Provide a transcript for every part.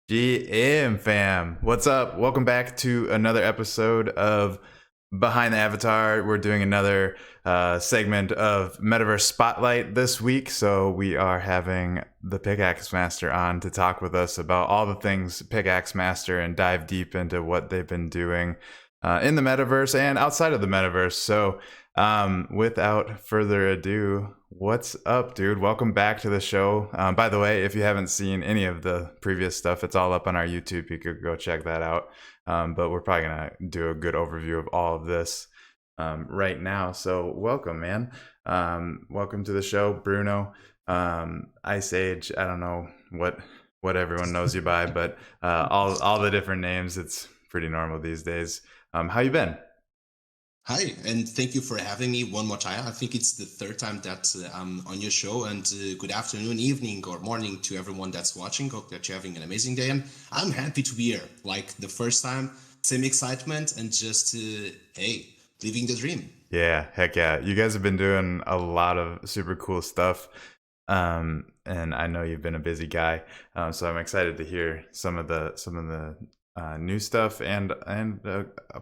GM fam, what's up? Welcome back to another episode of Behind the Avatar. We're doing another segment of Metaverse Spotlight this week. So we are having the Pickaxe Master on to talk with us about all the things Pickaxe Master and dive deep into what they've been doing in the Metaverse and outside of the Metaverse. So without further ado, what's up, dude? Welcome back to the show. By the way, if you haven't seen any of the previous stuff, it's all up on our YouTube. You could go check that out. But we're probably gonna do a good overview of all of this right now. So welcome, man. Welcome to the show, Bruno. Ice Age. I don't know what everyone knows you by, but all the different names. It's pretty normal these days. How you been? Hi, and thank you for having me one more time. I think it's the third time that I'm on your show, and good afternoon, evening, or morning to everyone that's watching. Hope that you're having an amazing day, and I'm happy to be here. Like the first time, same excitement, and just, hey, living the dream. Yeah, heck yeah. You guys have been doing a lot of super cool stuff. And I know you've been a busy guy. So I'm excited to hear some of the new stuff and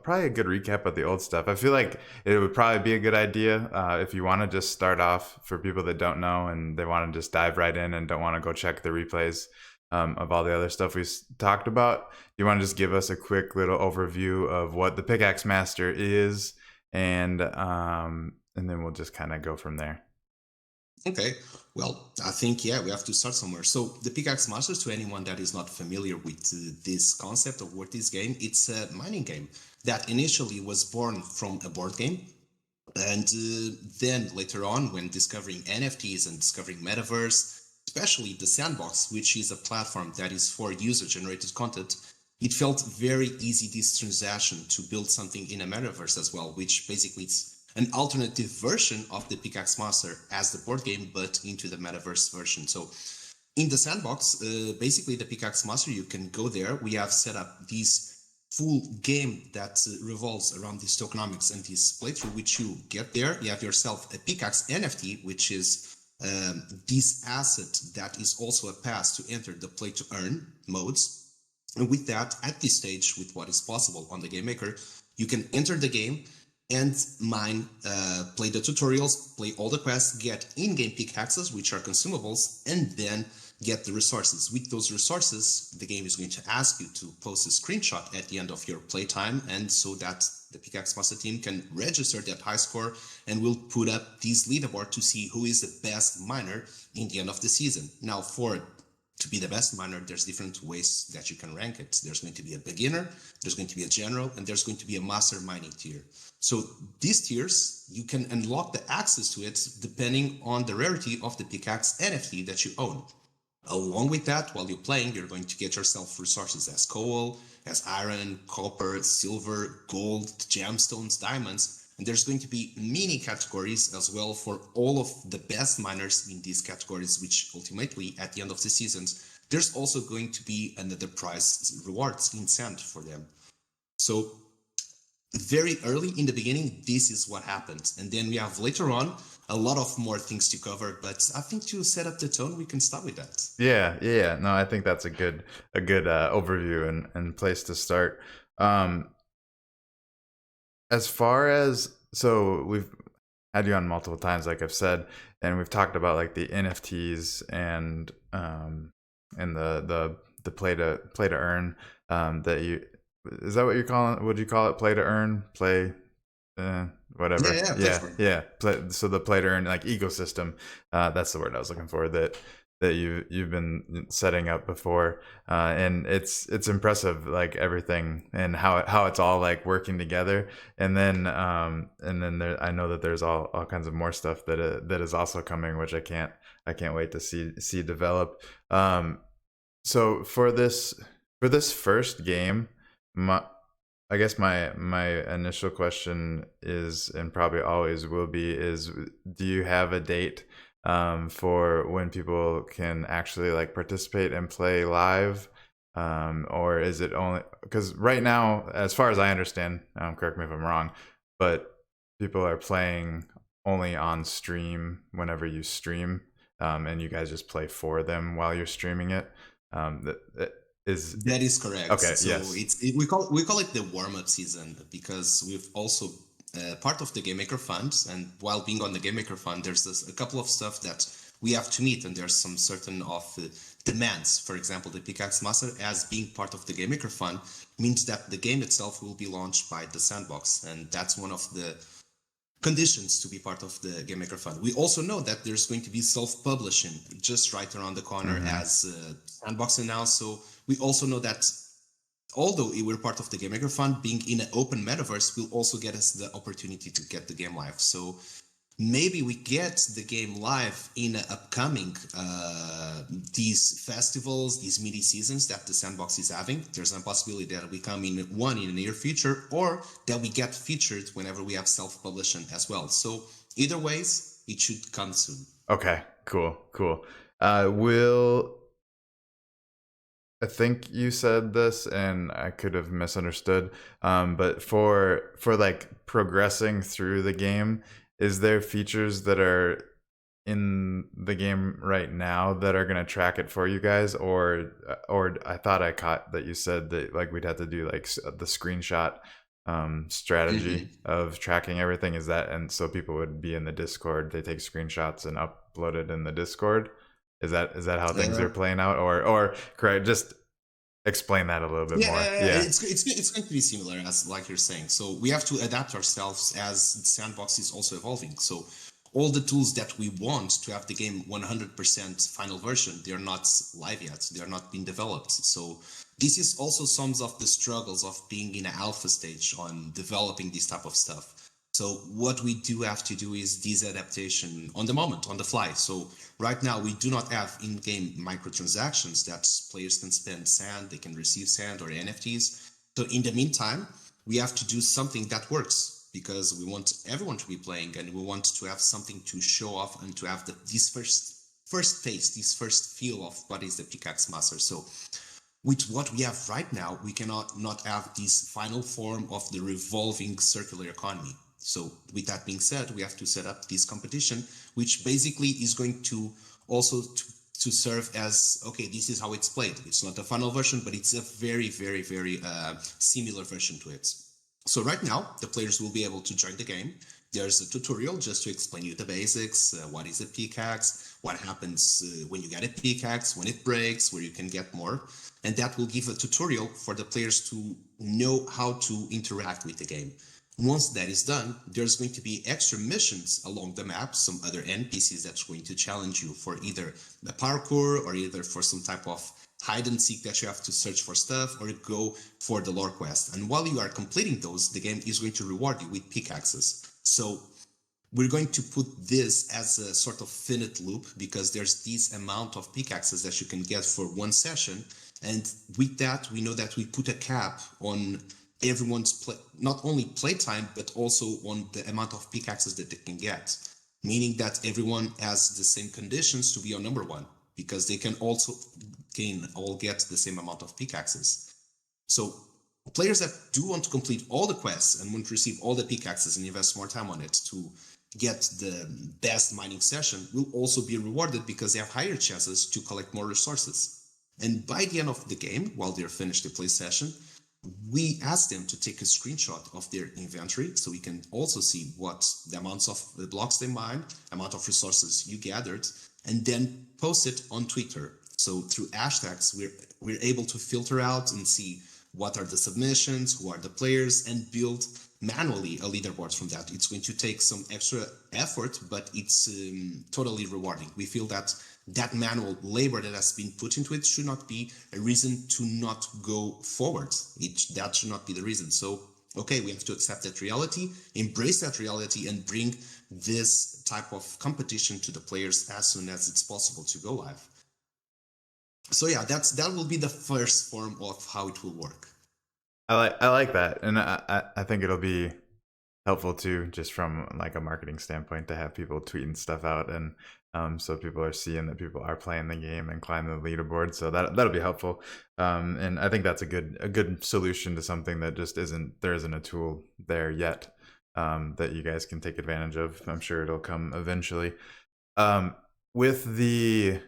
probably a good recap of the old stuff. I feel like it would probably be a good idea if you want to just start off for people that don't know and they want to just dive right in and don't want to go check the replays of all the other stuff we talked about. You want to just give us a quick little overview of what the Pickaxe Master is, and then we'll just kind of go from there. Okay, well, I think, yeah, we have to start somewhere. So, the Pickaxe Masters, to anyone that is not familiar with this concept of what this game, it's a mining game that initially was born from a board game. And then later on, when discovering NFTs and discovering Metaverse, especially the Sandbox, which is a platform that is for user-generated content, it felt very easy this transaction to build something in a Metaverse as well, which basically it's an alternative version of the Pickaxe Master as the board game, but into the Metaverse version. So in the Sandbox, basically the Pickaxe Master, you can go there. We have set up this full game that revolves around this tokenomics and this playthrough, which you get there. You have yourself a Pickaxe NFT, which is this asset that is also a pass to enter the play to earn modes. And with that, at this stage, with what is possible on the Game Maker, you can enter the game and mine, play the tutorials, play all the quests, get in-game pickaxes, which are consumables, and then get the resources. With those resources, the game is going to ask you to post a screenshot at the end of your playtime, and so that the Pickaxe Master team can register that high score and will put up this leaderboard to see who is the best miner in the end of the season. Now, to be the best miner, there's different ways that you can rank it. There's going to be a beginner, there's going to be a general, and there's going to be a master mining tier. So these tiers, you can unlock the access to it depending on the rarity of the Pickaxe NFT that you own. Along with that, while you're playing, you're going to get yourself resources as coal, as iron, copper, silver, gold, gemstones, diamonds, and there's going to be mini categories as well for all of the best miners in these categories, which ultimately, at the end of the seasons, there's also going to be another prize rewards in sand for them. So very early in the beginning, this is what happens. And then we have later on a lot of more things to cover, but I think to set up the tone, we can start with that. Yeah. No, I think that's a good overview and place to start. Um, as far as so we've had you on multiple times, like I've said, and we've talked about like the NFTs and the play to earn that you is that what you're calling? Would you call it play to earn? Play, Yeah, whatever. yeah, Yeah, platform. yeah. So the play to earn like ecosystem. That's the word I was looking for. That you've been setting up before, and it's impressive, like everything and how it's all like working together. And then there, I know that there's all kinds of more stuff that is also coming, which I can't wait to see develop. So for this first game, my I guess my initial question is, and probably always will be, is do you have a date for when people can actually like participate and play live, or is it only because right now, as far as I understand, correct me if I'm wrong, but people are playing only on stream whenever you stream, and you guys just play for them while you're streaming it. Is That is correct. okay. So Yes. we call it the warm up season because we've also part of the Game Maker Fund, and while being on the Game Maker Fund, there's a couple of stuff that we have to meet, and there's some certain of demands. For example, the Pickaxe Master, as being part of the Game Maker Fund, means that the game itself will be launched by the sandbox, and that's one of the conditions to be part of the Game Maker Fund. We also know that there's going to be self-publishing just right around the corner Mm-hmm. as Sandbox announced. So we also know that although we're part of the Game Maker Fund, being in an open metaverse will also get us the opportunity to get the game live. So maybe we get the game live in upcoming these festivals, these mini seasons that the sandbox is having. There's a possibility that we come in one in the near future, or that we get featured whenever we have self-publishing as well. So either ways, it should come soon. Okay. Cool. Cool. Will I think you said this, and I could have misunderstood. But for like progressing through the game, is there features that are in the game right now that are gonna track it for you guys, or I thought I caught that you said that like we'd have to do like the screenshot strategy Mm-hmm. of tracking everything. Is that, and so people would be in the Discord, they take screenshots and upload it in the Discord? Is that how things are playing out, or correct? Just explain that a little bit more. Yeah, Yeah. it's going to be similar as like you're saying. So we have to adapt ourselves as Sandbox is also evolving. So all the tools that we want to have the game 100% final version, they are not live yet. They are not being developed. So this is also some of the struggles of being in an alpha stage on developing this type of stuff. So what we do have to do is this adaptation on the moment, on the fly. So right now we do not have in-game microtransactions that players can spend sand, they can receive sand or NFTs. So in the meantime, we have to do something that works because we want everyone to be playing and we want to have something to show off and to have this first taste, this first feel of what is the Pickaxe Master. So with what we have right now, we cannot not have this final form of the revolving circular economy. So with that being said, we have to set up this competition, which basically is going to also to serve as, okay, this is how it's played. It's not the final version, but it's a very, very, very similar version to it. So right now, the players will be able to join the game. There's a tutorial just to explain you the basics. What is a pickaxe? What happens when you get a pickaxe? When it breaks? Where you can get more? And that will give a tutorial for the players to know how to interact with the game. Once that is done, there's going to be extra missions along the map, some other NPCs that's going to challenge you for either the parkour or either for some type of hide and seek that you have to search for stuff or go for the lore quest. And while you are completing those, the game is going to reward you with pickaxes. So we're going to put this as a sort of finite loop because there's this amount of pickaxes that you can get for one session. And with that, we know that we put a cap on everyone's not only playtime, but also on the amount of pickaxes that they can get. Meaning that everyone has the same conditions to be on number one because they can all get the same amount of pickaxes. So players that do want to complete all the quests and want to receive all the pickaxes and invest more time on it to get the best mining session will also be rewarded because they have higher chances to collect more resources. And by the end of the game, while they're finished the play session, we ask them to take a screenshot of their inventory so we can also see what the amounts of the blocks they mined, amount of resources you gathered, and then post it on Twitter. So through hashtags, we're able to filter out and see what are the submissions, who are the players, and build manually a leaderboard from that. It's going to take some extra effort, but it's totally rewarding. We feel that that manual labor that has been put into it should not be a reason to not go forward. That should not be the reason. So, okay, we have to accept that reality, embrace that reality, and bring this type of competition to the players as soon as it's possible to go live. So yeah, that will be the first form of how it will work. I like that, and I think it'll be helpful too, just from like a marketing standpoint, to have people tweeting stuff out, and so people are seeing that people are playing the game and climbing the leaderboard. So that'll be helpful, and I think that's a good solution to something that just isn't a tool there yet, that you guys can take advantage of. I'm sure it'll come eventually. Um, with the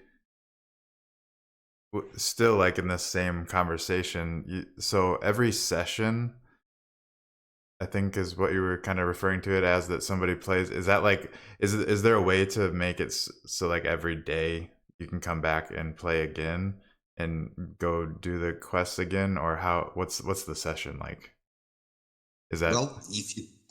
still like in the same conversation, so every session, I think, is what you were kind of referring to it as, that somebody plays. Is that like, is there a way to make it so like every day you can come back and play again and go do the quests again, or how? What's the session like? Is that Well,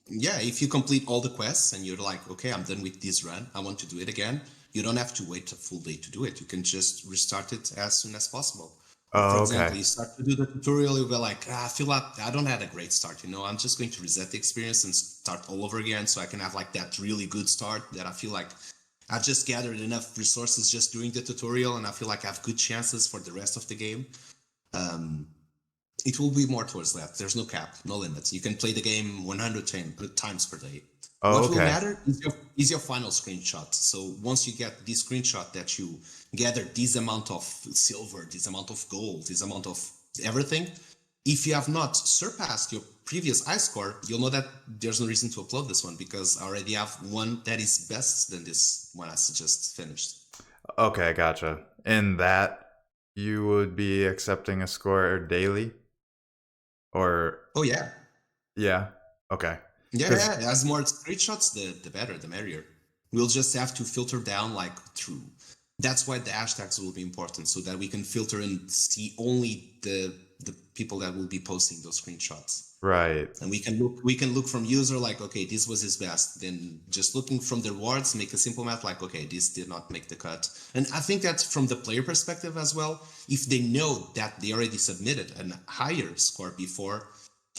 if you complete all the quests and you're like, okay, I'm done with this run, I want to do it again, you don't have to wait a full day to do it. You can just restart it as soon as possible. Or for oh, example, okay, you start to do the tutorial, you go like, I feel like I don't have a great start, I'm just going to reset the experience and start all over again so I can have like that really good start that I feel like I've just gathered enough resources just doing the tutorial and I feel like I have good chances for the rest of the game. Um, it will be more towards that. There's no cap, no limits. You can play the game 110 times per day. oh, What will okay, matter is your final screenshot. So once you get this screenshot that you gather this amount of silver, this amount of gold, this amount of everything, if you have not surpassed your previous high score, you'll know that there's no reason to upload this one because I already have one that is best than this one I just finished. okay, gotcha. In that, you would be accepting a score daily, or Oh yeah. yeah, okay, Yeah, because yeah. As more screenshots, the better, the merrier. We'll just have to filter down like through. That's why the hashtags will be important, so that we can filter and see only the people that will be posting those screenshots. right, And we can look from user like, okay, this was his best. Then just looking from the rewards, make a simple math like, okay, this did not make the cut. And I think that from the player perspective as well, if they know that they already submitted a higher score before,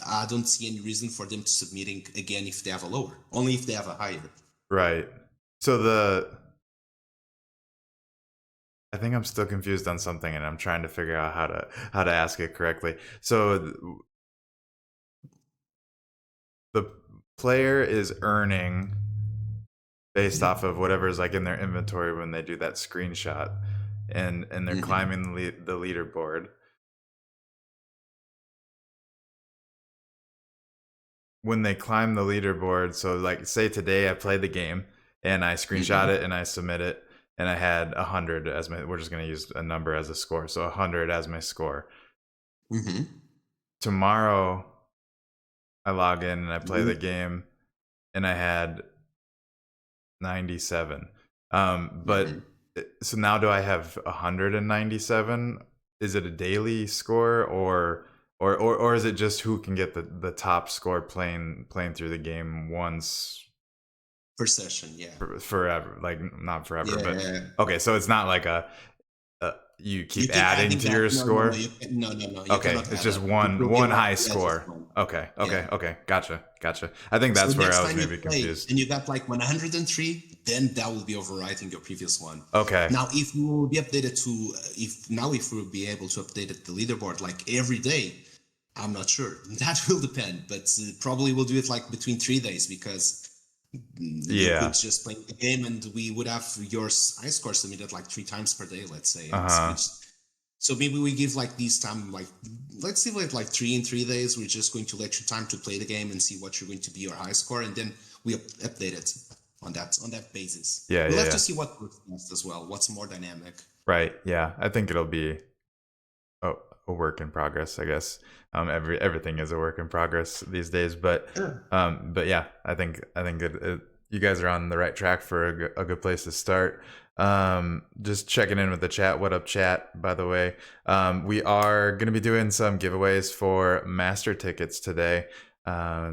I don't see any reason for them to submitting again if they have a lower. Only if they have a higher. right. So I think I'm still confused on something, and I'm trying to figure out how to ask it correctly. So the player is earning based off of whatever's like in their inventory when they do that screenshot, and they're Mm-hmm. climbing the leaderboard. When they climb the leaderboard, so like say today I played the game and I screenshot Mm-hmm. it and I submit it, and I had 100 as my, we're just going to use a number as a score, so 100 as my score. Mm-hmm. Tomorrow I log in and I play the Mm-hmm. game and I had 97. Mm-hmm. But so now do I have 197? Is it a daily score, or is it just who can get the top score playing through the game once Per session, yeah. forever? Like not forever, but Yeah. okay, so it's not like you You keep keep adding adding to that. your No, no, no. score. You can, no, no, no. You Okay, cannot it's add just up. It will one give like high yeah, just score. one. Okay, Yeah. okay, okay. Gotcha. I think So that's where I next was time you maybe play confused. and you got like 103, then that will be overwriting your previous one. Okay. Now, if you will be updated to, if we'll be able to update it, the leaderboard like every day, I'm not sure. That will depend, but probably we'll do it like between 3 days because you could Yeah. just play the game and we would have your high score submitted like 3 times per day, let's say, and Uh-huh. which. So maybe we give like these time, like let's see, like 3 in 3 days. We're just going to let you time to play the game and see what you're going to be your high score, and then we update it on that basis. Yeah, We'll yeah, have to yeah. see what works best as well. What's more dynamic? Right. Yeah. I think it'll be a, a work in progress, I guess. Everything is a work in progress these days, Sure. but yeah, I think you guys are on the right track for a good place to start. Just checking in with the chat. What up, chat? By the way, we are going to be doing some giveaways for master tickets today.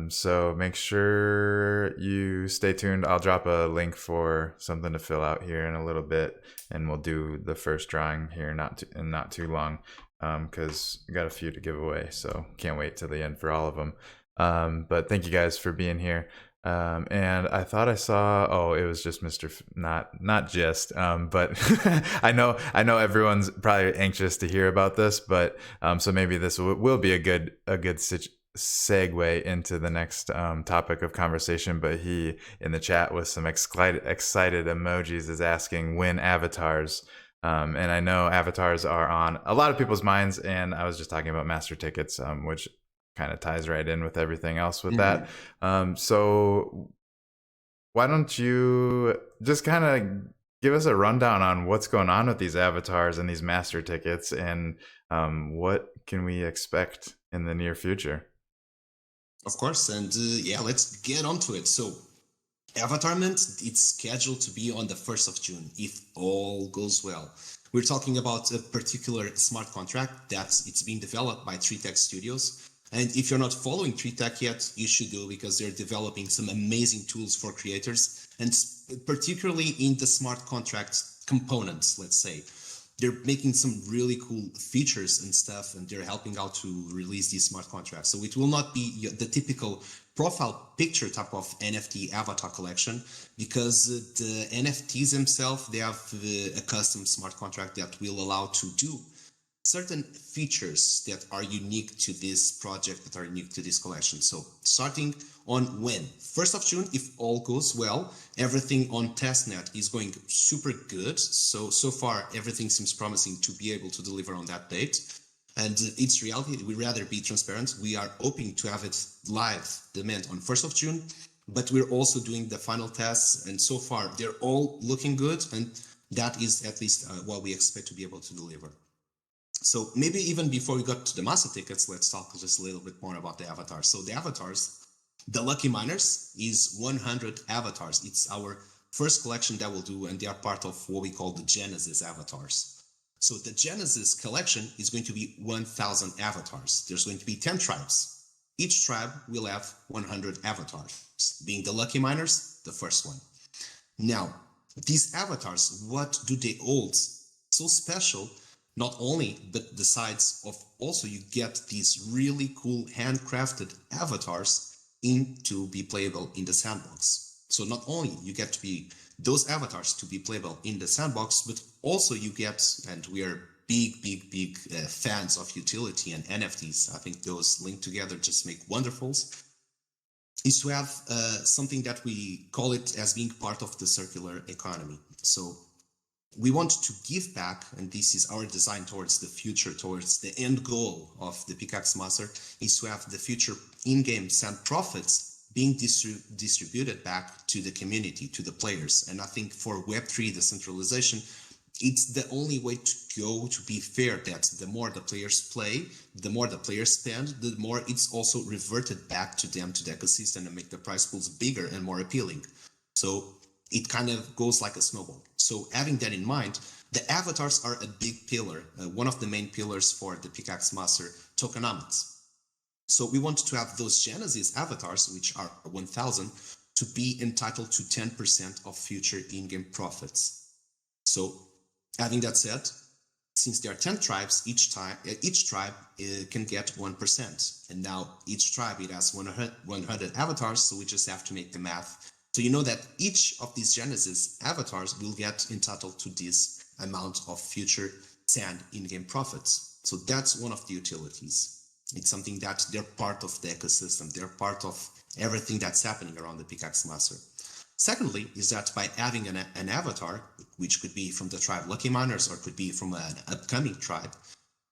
So make sure you stay tuned. I'll drop a link for something to fill out here in a little bit, and we'll do the first drawing here not too long, because we got a few to give away, so can't wait till the end for all of them. But thank you guys for being here. And I thought I saw. Oh, it was just Mr. Not just. But I know everyone's probably anxious to hear about this, but so maybe this will be a good segue into the next topic of conversation. But he in the chat with some excited emojis is asking when avatars. And I know avatars are on a lot of people's minds, and I was just talking about master tickets, which kind of ties right in with everything else with that. Mm-hmm. So why don't you just kind of give us a rundown on what's going on with these avatars and these master tickets, and what can we expect in the near future? Of course, and yeah, let's get onto it. So, Avatarment, it's scheduled to be on the 1st of June, if all goes well. We're talking about a particular smart contract that's it's being developed by 3Tech Studios. And if you're not following 3Tech yet, you should do, because they're developing some amazing tools for creators, and particularly in the smart contract components, let's say. They're making some really cool features and stuff, and they're helping out to release these smart contracts. So it will not be the typical profile picture type of NFT avatar collection, because the NFTs themselves, they have a custom smart contract that will allow to do certain features that are unique to this project, that are unique to this collection. So starting on when? 1st of June, if all goes well, everything on testnet is going super good. So far, everything seems promising to be able to deliver on that date. And it's reality, we'd rather be transparent. We are hoping to have it live demand on 1st of June, but we're also doing the final tests, and so far they're all looking good, and that is at least what we expect to be able to deliver. So maybe even before we got to the master tickets, let's talk just a little bit more about the avatars. So the avatars, the Lucky Miners is 100 avatars. It's our first collection that we'll do, and they are part of what we call the Genesis avatars. So the Genesis collection is going to be 1,000 avatars. There's going to be 10 tribes. Each tribe will have 100 avatars, being the Lucky Miners, the first one. Now, these avatars, what do they hold so special? Not only, but the sides of also you get these really cool handcrafted avatars to be playable in the sandbox. So not only you get to be those avatars to be playable in the sandbox, but also you get, and we are big fans of utility and NFTs. I think those linked together just make wonderfuls. Is to have something that we call it as being part of the circular economy. So we want to give back, and this is our design towards the future, towards the end goal of the Pickaxe Master, is to have the future in-game sand profits being distributed back to the community, to the players. And I think for Web3 decentralization, it's the only way to go, to be fair, that the more the players play, the more the players spend, the more it's also reverted back to them, to the ecosystem, and make the prize pools bigger and more appealing. So it kind of goes like a snowball. So having that in mind, the avatars are a big pillar, one of the main pillars for the Pickaxe Master tokenomics. So we want to have those Genesis avatars, which are 1,000, to be entitled to 10% of future in-game profits. So having that said, since there are 10 tribes, each tribe can get 1%. And now each tribe, it has 100 avatars, so we just have to make the math. So you know that each of these Genesis avatars will get entitled to this amount of future sand in-game profits. So that's one of the utilities. It's something that they're part of the ecosystem. They're part of everything that's happening around the Pickaxe Master. Secondly, is that by having an avatar, which could be from the tribe Lucky Miners or could be from an upcoming tribe,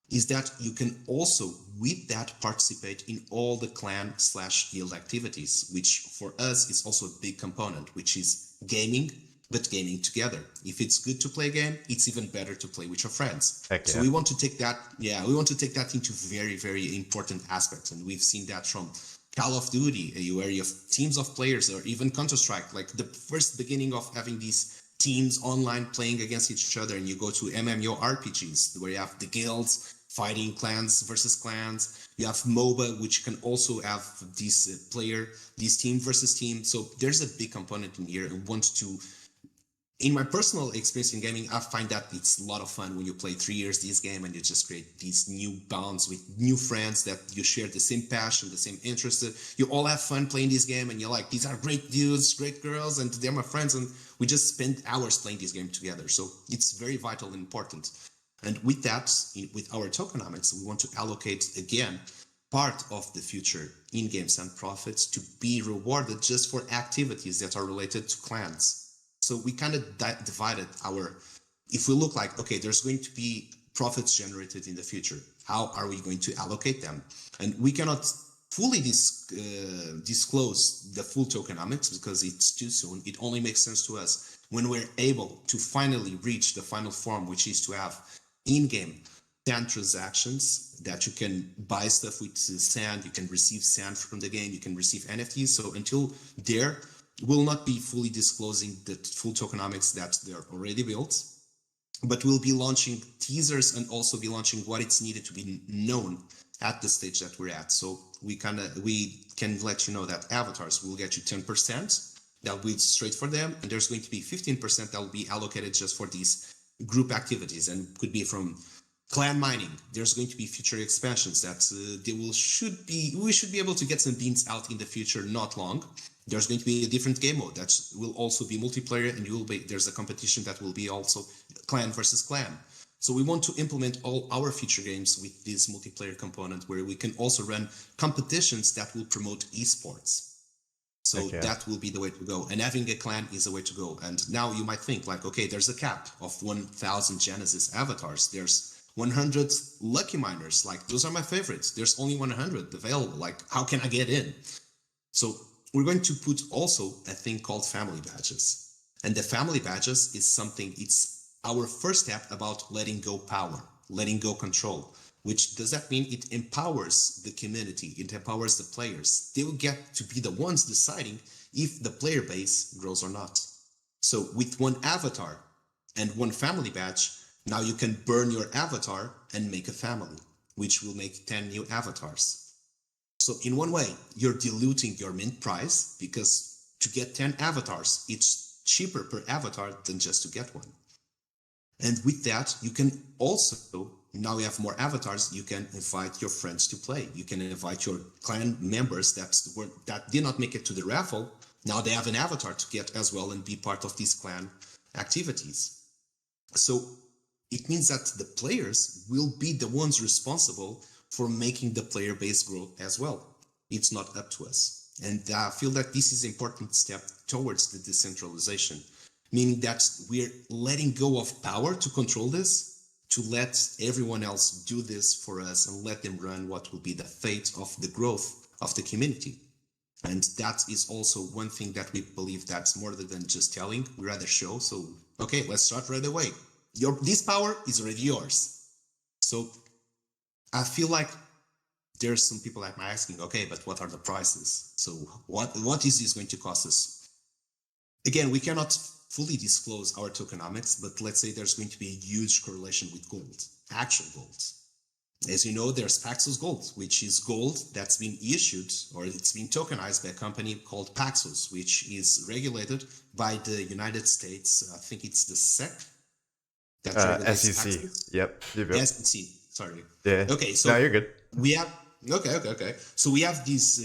is that you can also, with that, participate in all the clan/guild activities, which for us is also a big component, which is gaming, but gaming together. If it's good to play a game, it's even better to play with your friends. Heck yeah. So we want to take that into very important aspects, and we've seen that from Call of Duty, where you have teams of players, or even Counter-Strike, like the first beginning of having these teams online playing against each other, and you go to MMORPGs, where you have the guilds fighting clans versus clans. You have MOBA, which can also have this team versus team. So there's a big component in here, and in my personal experience in gaming, I find that it's a lot of fun when you play 3 years this game and you just create these new bonds with new friends that you share the same passion, the same interest. You all have fun playing this game, and you're like, these are great dudes, great girls, and they're my friends, and we just spend hours playing this game together. So it's very vital and important. And with that, with our tokenomics, we want to allocate, again, part of the future in-game sand profits to be rewarded just for activities that are related to clans. So we kind of divided if we look like, okay, there's going to be profits generated in the future, how are we going to allocate them? And we cannot fully disclose the full tokenomics because it's too soon. It only makes sense to us when we're able to finally reach the final form, which is to have in-game sand transactions that you can buy stuff with sand, you can receive sand from the game, you can receive NFTs. So until there, we'll not be fully disclosing the full tokenomics that they're already built, but we'll be launching teasers and also be launching what it's needed to be known at the stage that we're at. So we can let you know that avatars will get you 10%. That'll be straight for them, and there's going to be 15% that will be allocated just for these group activities, and could be from clan mining. There's going to be future expansions that we should be able to get some beans out in the future, not long. There's going to be a different game mode that will also be multiplayer, and there's a competition that will be also clan versus clan. So we want to implement all our future games with this multiplayer component, where we can also run competitions that will promote esports. So that will be the way to go. And having a clan is the way to go. And now you might think like, okay, there's a cap of 1,000 Genesis avatars. There's 100 lucky miners. Like, those are my favorites. There's only 100 available. Like, how can I get in? So we're going to put also a thing called family badges. And the family badges is something, it's our first step about letting go power, letting go control. Which does that mean? It empowers the community, it empowers the players. They will get to be the ones deciding if the player base grows or not. So with one avatar and one family badge, now you can burn your avatar and make a family, which will make 10 new avatars. So in one way, you're diluting your mint price, because to get 10 avatars, it's cheaper per avatar than just to get one. And with that, you can also, now you have more avatars, you can invite your friends to play. You can invite your clan members that did not make it to the raffle. Now they have an avatar to get as well and be part of these clan activities. So it means that the players will be the ones responsible for making the player base grow as well. It's not up to us. And I feel that this is an important step towards the decentralization, meaning that we're letting go of power to control this, to let everyone else do this for us and let them run what will be the fate of the growth of the community. And that is also one thing that we believe that's more than just telling, we rather show. So, okay, let's start right away. This power is already yours. So I feel like there's some people that are asking, okay, but what are the prices? So what is this going to cost us? Again, we cannot fully disclose our tokenomics, but let's say there's going to be a huge correlation with gold, actual gold. As you know, there's Paxos Gold, which is gold that's been issued, or it's been tokenized by a company called Paxos, which is regulated by the United States. I think it's the SEC. SEC. Paxos. Yep. SEC. Sorry. Yeah. Okay. So no, you're good. We have okay. So we have this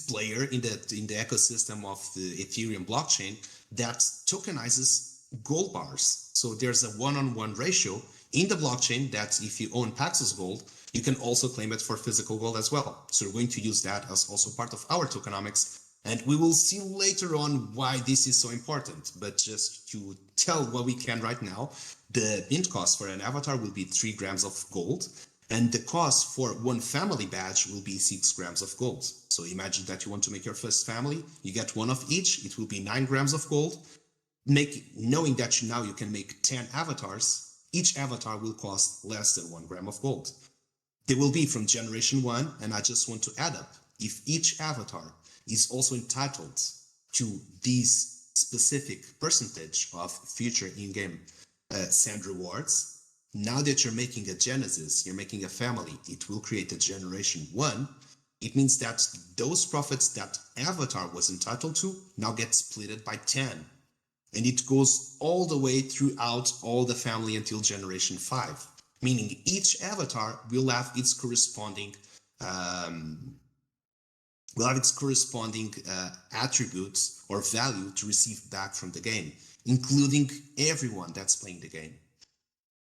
player in the ecosystem of the Ethereum blockchain that tokenizes gold bars. So there's a one-on-one ratio in the blockchain that if you own Paxos Gold, you can also claim it for physical gold as well. So we're going to use that as also part of our tokenomics. And we will see later on why this is so important. But just to tell what we can right now, the mint cost for an avatar will be 3 grams of gold. And the cost for one family badge will be 6 grams of gold. So imagine that you want to make your first family, you get one of each, it will be 9 grams of gold. Knowing that now you can make 10 avatars, each avatar will cost less than 1 gram of gold. They will be from generation 1, and I just want to add up, if each avatar is also entitled to this specific percentage of future in-game sand rewards, now that you're making a Genesis, you're making a family, it will create a generation 1. It means that those profits that avatar was entitled to now get splitted by 10. And it goes all the way throughout all the family until generation 5. Meaning each avatar will have its corresponding attributes or value to receive back from the game, including everyone that's playing the game.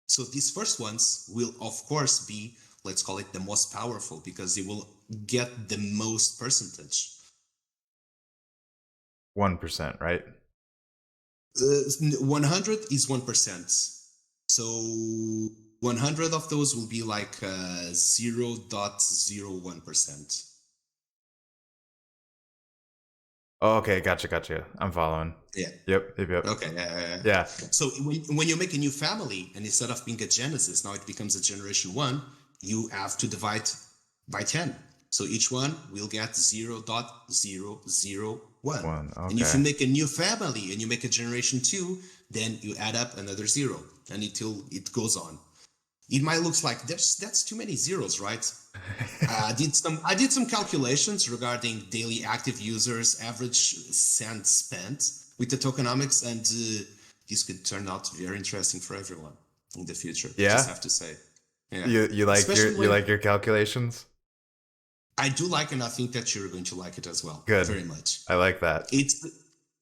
So these first ones will, of course, be, let's call it the most powerful, because they will get the most percentage. 1%, right? 100 is 1%. So 100 of those will be like 0.01%. Oh, okay, gotcha. I'm following. Yeah. Yep. Okay. Yeah. So when you make a new family, and instead of being a Genesis, now it becomes a generation 1, you have to divide by 10. So each one will get 0.001. One. And if you Okay. make a new family and you make a generation 2, then you add up another 0, and until it goes on. It might look like that's too many zeros, right? I did some calculations regarding daily active users, average cent spent with the tokenomics, and this could turn out very interesting for everyone in the future. I just Yeah. have to say, yeah. You like Especially when your calculations? I do like, and I think that you're going to like it as well, Good. very much. I like that.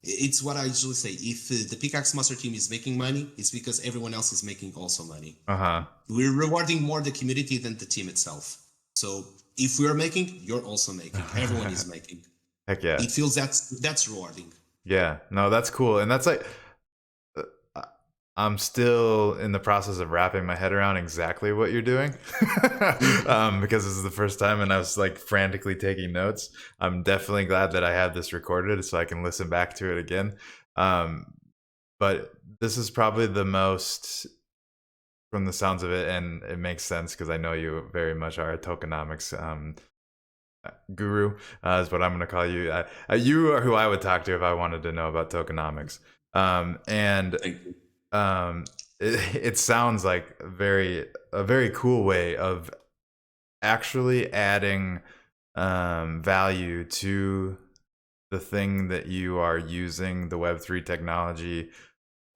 It's what I usually say. If the Pickaxe Master team is making money, it's because everyone else is making also money. Uh-huh. We're rewarding more the community than the team itself. So if we're making, you're also making. Everyone is making. Heck yeah. It feels that's rewarding. Yeah. No, that's cool. And that's like I'm still in the process of wrapping my head around exactly what you're doing. Because this is the first time and I was like frantically taking notes. I'm definitely glad that I had this recorded so I can listen back to it again. Um, but this is probably the most, from the sounds of it, and it makes sense because I know you very much are a tokenomics guru, is what I'm going to call you. You are who I would talk to if I wanted to know about tokenomics. And Thank you. it sounds like a very cool way of actually adding value to the thing that you are using the Web3 technology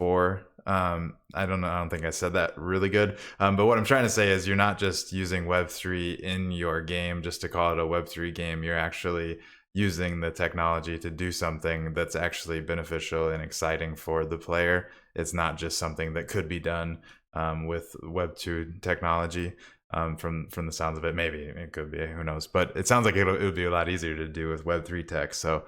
for. I don't think I said that really good. But what I'm trying to say is you're not just using Web3 in your game just to call it a Web3 game. You're actually using the technology to do something that's actually beneficial and exciting for the player. It's not just something that could be done with Web2 technology. From the sounds of it, maybe it could be, who knows, but it sounds like it would be a lot easier to do with Web3 tech. So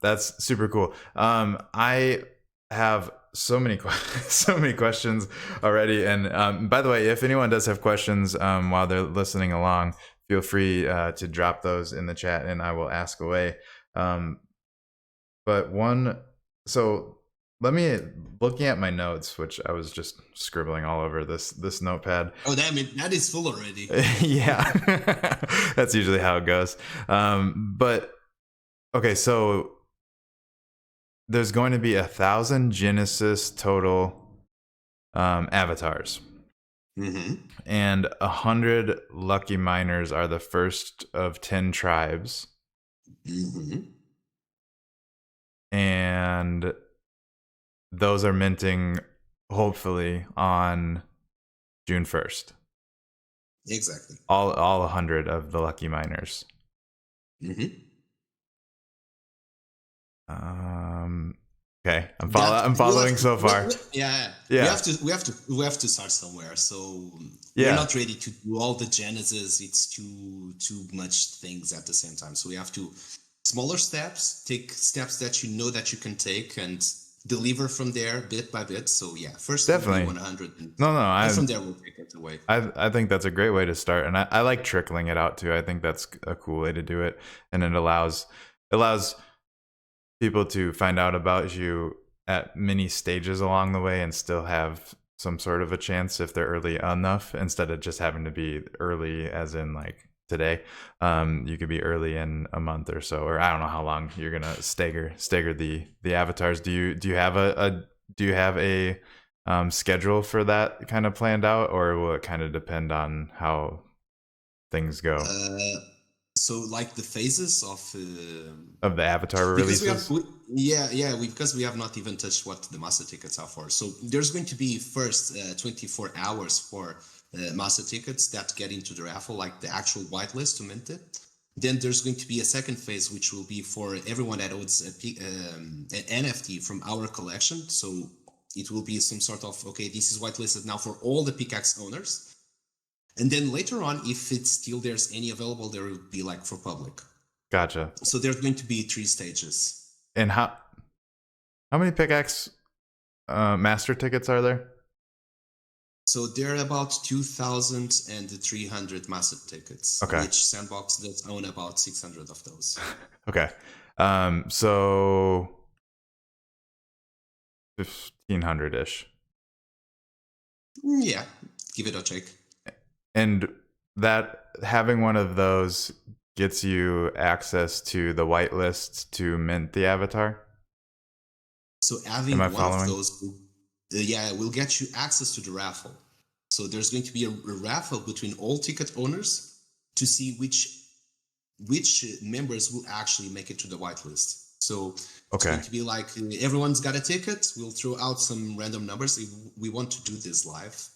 that's super cool. I have so many questions already, and by the way, if anyone does have questions while they're listening along, feel free to drop those in the chat and I will ask away. But one, so let me, looking at my notes, which I was just scribbling all over this notepad. Oh, damn it! That is full already. Yeah, that's usually how it goes. But okay, so there's going to be 1,000 Genesis total avatars. Mm-hmm. And 100 lucky miners are the first of 10 tribes. Mm-hmm. And those are minting hopefully on June 1st. Exactly. All 100 of the lucky miners. Mm-hmm. Okay, I'm following so far. Yeah. Yeah. We have to start somewhere. So Yeah. we're not ready to do all the Genesis. It's too much things at the same time. So we have to smaller steps, take steps that you know that you can take and deliver from there bit by bit. So yeah, first Definitely 100. And from there we'll take it away. I think that's a great way to start, and I like trickling it out too. I think that's a cool way to do it, and it allows people to find out about you at many stages along the way and still have some sort of a chance if they're early enough, instead of just having to be early as in like today. You could be early in a month or so, or I don't know how long you're gonna stagger the avatars. Do you have a schedule for that kind of planned out, or will it kind of depend on how things go? So like the phases Of the avatar releases? Because we have not even touched what the master tickets are for. So there's going to be first 24 hours for master tickets that get into the raffle, like the actual whitelist to mint it. Then there's going to be a second phase, which will be for everyone that owns an NFT from our collection. So it will be some sort of, okay, this is whitelisted now for all the Pickaxe owners. And then later on, if it's still there's any available, there will be like for public. Gotcha. So there's going to be 3 stages. And how many Pickaxe master tickets are there? So there are about 2,300 master tickets. Okay. Which Sandbox does own about 600 of those. Okay. So 1500 ish. Yeah, give it a check. And that having one of those gets you access to the whitelist to mint the avatar. So Am having I one of following? those, yeah, will get you access to the raffle. So there's going to be a raffle between all ticket owners to see which members will actually make it to the whitelist. So it's Okay. going to be like everyone's got a ticket. We'll throw out some random numbers. We want to do this live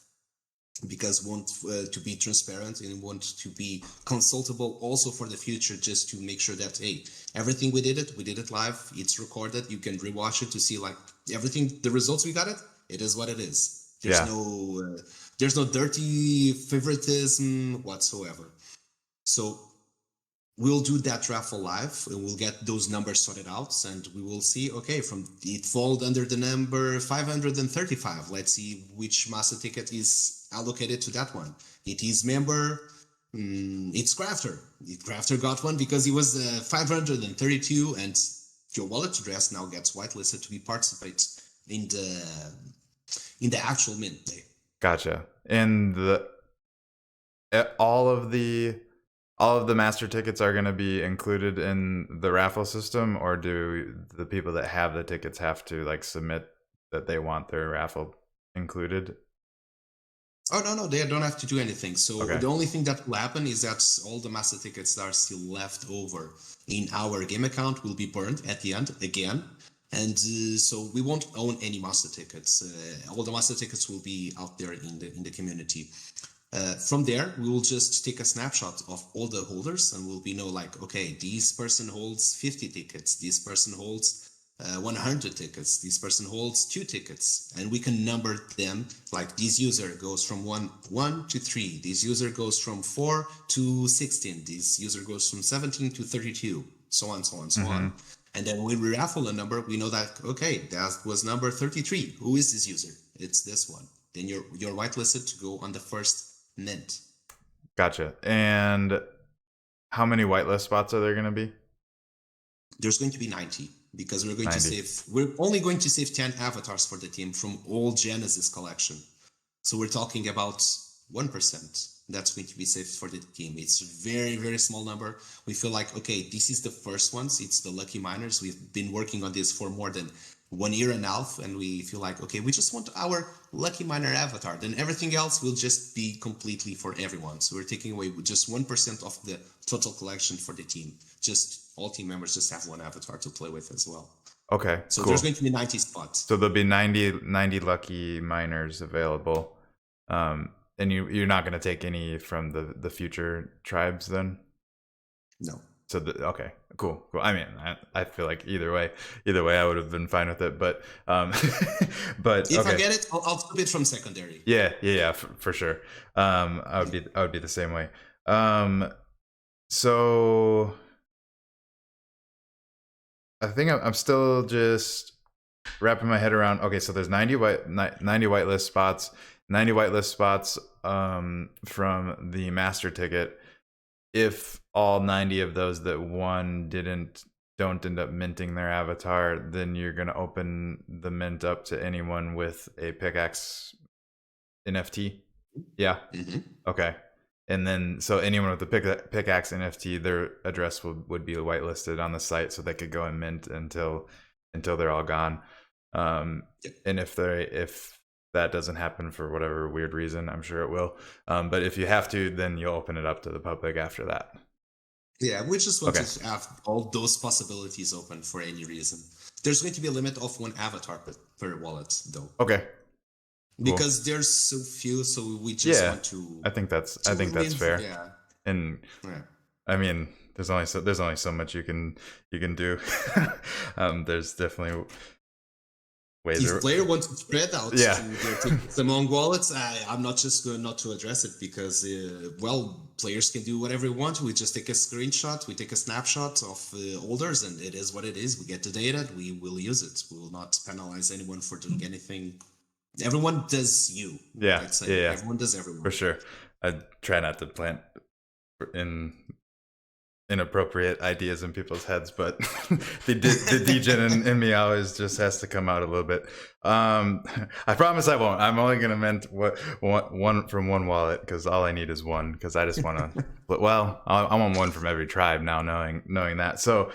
because we want to be transparent and want to be consultable also for the future, just to make sure that, hey, everything we did it live, it's recorded, you can rewatch it to see like everything, the results we got it is what it is. Yeah. There's no dirty favoritism whatsoever. So we'll do that raffle live and we'll get those numbers sorted out, and we will see, okay, from it fall under the number 535, let's see which master ticket is allocated to that one. It is member, it's Crafter got one because he was 532, and your wallet address now gets whitelisted to be participate in the actual mint day. Gotcha. And all of the master tickets are going to be included in the raffle system, or do the people that have the tickets have to like submit that they want their raffle included? Oh, no, they don't have to do anything. So Okay. the only thing that will happen is that all the master tickets that are still left over in our game account will be burned at the end again. And so we won't own any master tickets. All the master tickets will be out there in the community. From there, we will just take a snapshot of all the holders, and we'll be know like, okay, this person holds 50 tickets, this person holds 100 tickets, this person holds 2 tickets, and we can number them like this user goes from 1 to 3, this user goes from 4 to 16, this user goes from 17 to 32, so on, so on, so on. And then when we raffle a number, we know that, okay, that was number 33. Who is this user? It's this one. Then you're whitelisted to go on the first mint. Gotcha. And how many whitelist spots are there going to be? There's going to be 90 because 90. we're only going to save 10 avatars for the team from all Genesis collection. So we're talking about 1% that's going to be saved for the team. It's a very, very small number. We feel like, okay, this is the first ones. It's the lucky miners. We've been working on this for more than 1 year and a half, and we feel like, okay, we just want our lucky miner avatar. Then everything else will just be completely for everyone. So we're taking away just 1% of the total collection for the team. Just all team members just have one avatar to play with as well. Okay, So cool. there's going to be 90 spots. So there'll be 90 lucky miners available. And you're not going to take any from the future tribes then? No. So okay, cool. I mean, I feel like either way, I would have been fine with it. But but If okay. I get it, I'll flip it from secondary. Yeah, for sure. I would be the same way. So I think I'm still just wrapping my head around. Okay, so there's 90 whitelist spots, 90 whitelist spots from the master ticket. If all 90 of those that won don't end up minting their avatar, then you're going to open the mint up to anyone with a Pickaxe NFT. Yeah. Mm-hmm. Okay. And then, so anyone with the Pickaxe NFT, their address would be whitelisted on the site, so they could go and mint until they're all gone. Yep. And if that doesn't happen for whatever weird reason, I'm sure it will. But if you have to, then you'll open it up to the public after that. Yeah, we just want Okay. to have all those possibilities open for any reason. There's going to be a limit of 1 avatar per wallet, though. Okay. Because there's so few, so we just want to. I think that's fair. Yeah. And Yeah. I mean, there's only so much you can do. There's definitely ways. If player wants to spread out Yeah. to their tickets among wallets, I'm not just going not to address it because, players can do whatever we want. We just take a screenshot, we take a snapshot of holders, and it is what it is. We get the data, we will use it. We will not penalize anyone for doing anything. Everyone does you. Yeah. I'd say. Yeah. Everyone does everyone. For sure. I try not to plant in inappropriate ideas in people's heads, but the degen in me always just has to come out a little bit. I promise I won't. I'm only gonna mint one from one wallet because all I need is one because I just want to. Well, I want one from every tribe now, knowing that. So,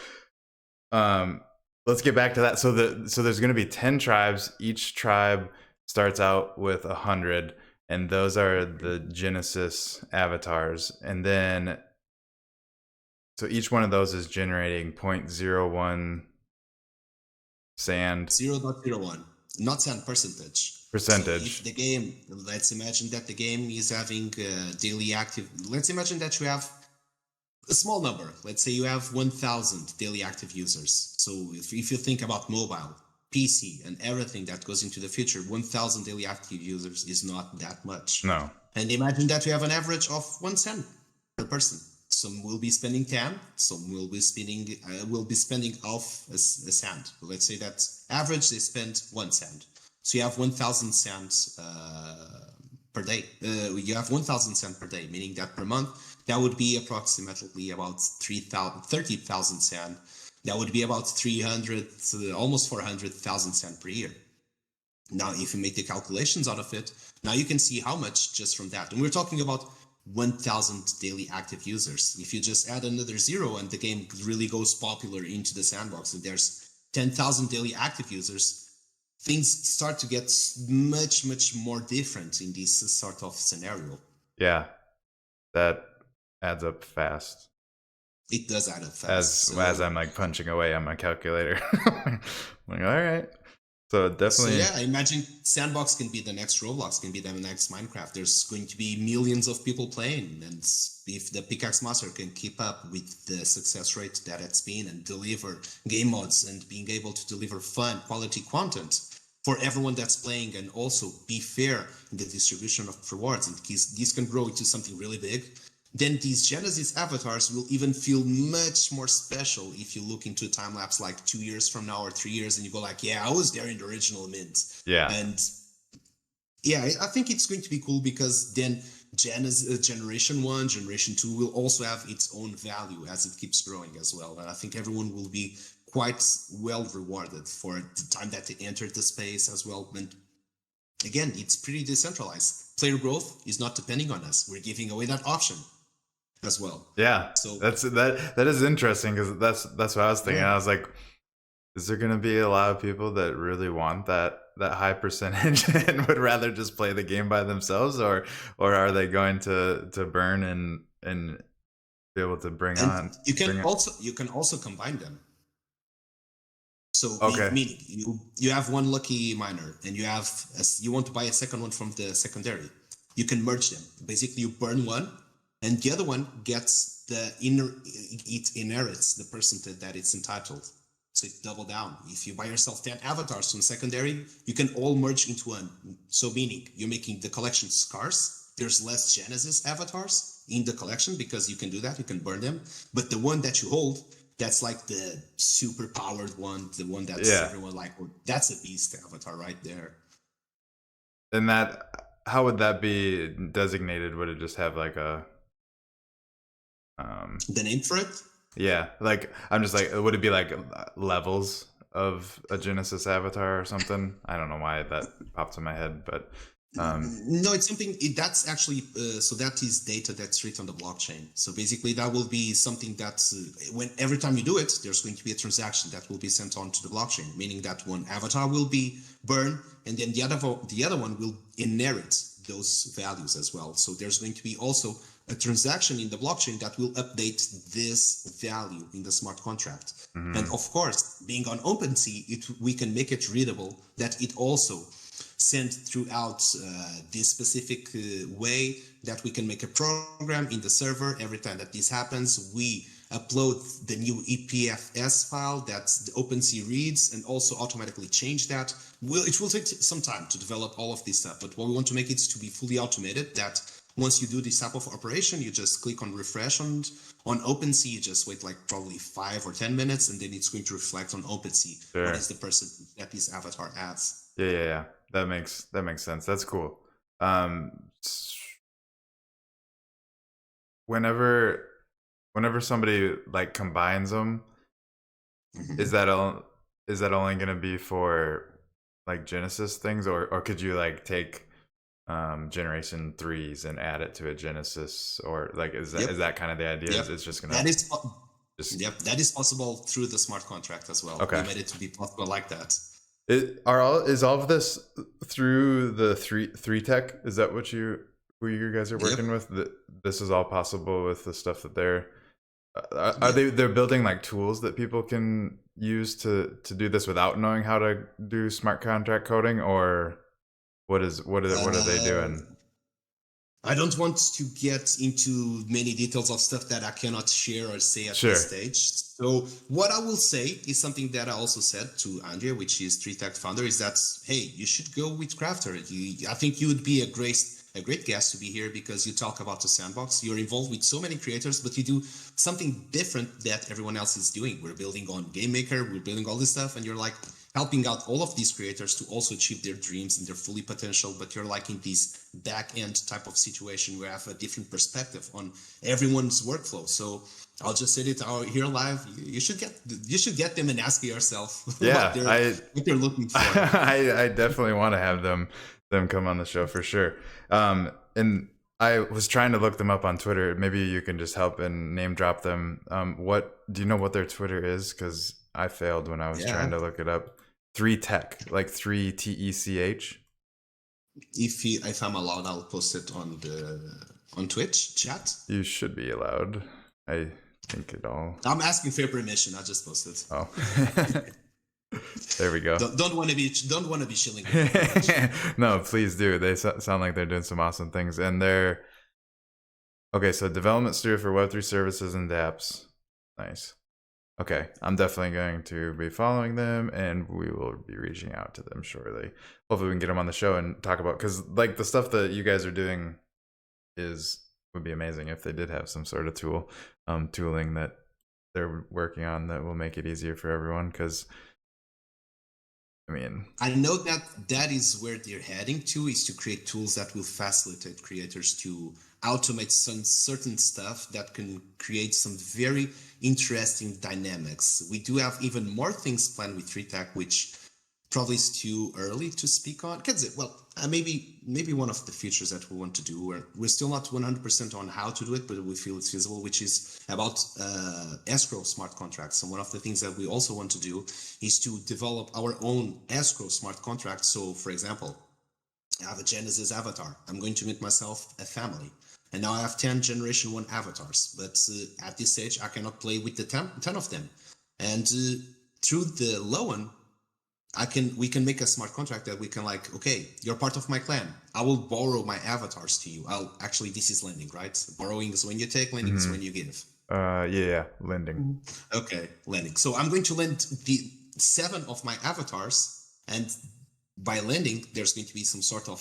let's get back to that. So there's gonna be 10 tribes. Each tribe starts out with 100, and those are the Genesis avatars, and then. So each one of those is generating 0.01 sand. 0.01, not sand percentage. Percentage. So if the game, let's imagine that the game is having daily active. Let's imagine that you have a small number. Let's say you have 1,000 daily active users. So if you think about mobile, PC, and everything that goes into the future, 1,000 daily active users is not that much. No. And imagine that you have an average of 1 cent per person. Some will be spending 10, some will be spending off a cent. Let's say that average they spend 1 cent. So you have 1,000 cents per day. You have 1,000 cents per day, meaning that per month that would be approximately about 30,000 cents. That would be about 300, almost 400,000 cents per year. Now, if you make the calculations out of it, now you can see how much just from that. And we're talking about 1,000 daily active users. If you just add another zero and the game really goes popular into the sandbox and there's 10,000 daily active users, things start to get much, much more different in this sort of scenario. Yeah, that adds up fast. It does add up fast. As I'm like punching away on my calculator. I'm like, all right. So definitely. So yeah, I imagine Sandbox can be the next Roblox, can be the next Minecraft. There's going to be millions of people playing, and if the Pickaxe Master can keep up with the success rate that it's been and deliver game mods and being able to deliver fun, quality content for everyone that's playing, and also be fair in the distribution of rewards, and this can grow into something really big, then these Genesis avatars will even feel much more special if you look into a time lapse like 2 years from now or 3 years and you go like, yeah, I was there in the original mint. Yeah. And yeah, I think it's going to be cool because then Generation 1, Generation 2 will also have its own value as it keeps growing as well. And I think everyone will be quite well rewarded for the time that they entered the space as well. And again, it's pretty decentralized. Player growth is not depending on us. We're giving away that option as well. Yeah, so that is interesting because that's what I was thinking. Yeah. I was like, is there gonna be a lot of people that really want that high percentage and would rather just play the game by themselves, or are they going to burn and be able to bring on? You can also combine them. So okay. Meaning you have one lucky miner and you want to buy a second one from the secondary. You can merge them. Basically, you burn one, and the other one gets it inherits the percentage that it's entitled. So it's double down. If you buy yourself 10 avatars from secondary, you can all merge into one. So meaning you're making the collection scarce. There's less Genesis avatars in the collection because you can do that. You can burn them. But the one that you hold, that's like the super powered one, the one that's everyone like, well, that's a beast avatar right there. And how would that be designated? Would it just have like a the name for it? Yeah, like I'm just like, would it be like levels of a Genesis avatar or something? I don't know why that popped in my head, but no, it's something that's actually so that is data that's written on the blockchain. So basically, that will be something that every time you do it, there's going to be a transaction that will be sent on to the blockchain, meaning that one avatar will be burned, and then the other one will inherit those values as well. So there's going to be also a transaction in the blockchain that will update this value in the smart contract. Mm-hmm. And of course, being on OpenSea, we can make it readable that it also sent throughout this specific way that we can make a program in the server. Every time that this happens, we upload the new EPFS file that the OpenSea reads and also automatically change that. It will take some time to develop all of this stuff, but what we want to make it to be fully automated, that once you do this type of operation, you just click on refresh on OpenSea, you just wait like probably 5 or 10 minutes, and then it's going to reflect on OpenSea what is the person that this avatar adds. Yeah. That makes sense. That's cool. Whenever whenever somebody like combines them, is Mhm. that all? Is that only going to be for like Genesis things, or could you like take Generation threes and add it to a Genesis, or like Yep. is that kind of the idea? Yep. Is it's just That gonna is just yep, that is possible through the smart contract as well. We okay? made it to be possible like that. Is all of this through the three tech? Is that what who you guys are Yep. working with? That this is all possible with the stuff that they're are Yep. they're building like tools that people can use to do this without knowing how to do smart contract coding, or what are they Uh, doing? I don't want to get into many details of stuff that I cannot share or say at this Sure. stage. So what I will say is something that I also said to Andrea, which is 3Tech founder, is that hey, you should go with Crafter. I think you would be a great guest to be here because you talk about the sandbox. You're involved with so many creators, but you do something different that everyone else is doing. We're building on Game Maker, we're building all this stuff, and you're like helping out all of these creators to also achieve their dreams and their fully potential, but you're like in this back end type of situation where I have a different perspective on everyone's workflow. So I'll just say it out here live. You should get them and ask yourself Yeah, what they're looking for. I definitely want to have them come on the show for sure. And I was trying to look them up on Twitter. Maybe you can just help and name drop them. What do you know what their Twitter is? Because I failed when I was trying Yeah. to look it up. Three Tech, like three TECH. If I'm allowed, I'll post it on Twitch chat. You should be allowed. I think it all. I'm asking for permission. I just posted. Oh, there we go. Don't want to be shilling with me too much. No, please do. They sound like they're doing some awesome things, and they're okay. So development studio for Web3 services and dApps. Nice. Okay, I'm definitely going to be following them, and we will be reaching out to them shortly. Hopefully, we can get them on the show and talk about because like the stuff that you guys are doing is would be amazing if they did have some sort of tooling that they're working on that will make it easier for everyone. Because I mean, I know that is where they're heading to, is to create tools that will facilitate creators to automate some certain stuff that can create some very interesting dynamics. We do have even more things planned with 3Tech, which probably is too early to speak on. Well, maybe one of the features that we want to do, we're still not 100% on how to do it, but we feel it's feasible, which is about escrow smart contracts. And one of the things that we also want to do is to develop our own escrow smart contract. So, for example, I have a Genesis avatar. I'm going to make myself a family. And now I have 10 Generation 1 avatars. But at this stage, I cannot play with the 10 of them. And through the loan, we can make a smart contract that we can like, okay, you're part of my clan. I will borrow my avatars to you. This is lending, right? Borrowing is when you take, lending is mhm. when you give. Yeah, lending. Okay, lending. So I'm going to lend the 7 of my avatars, and by lending, there's going to be some sort of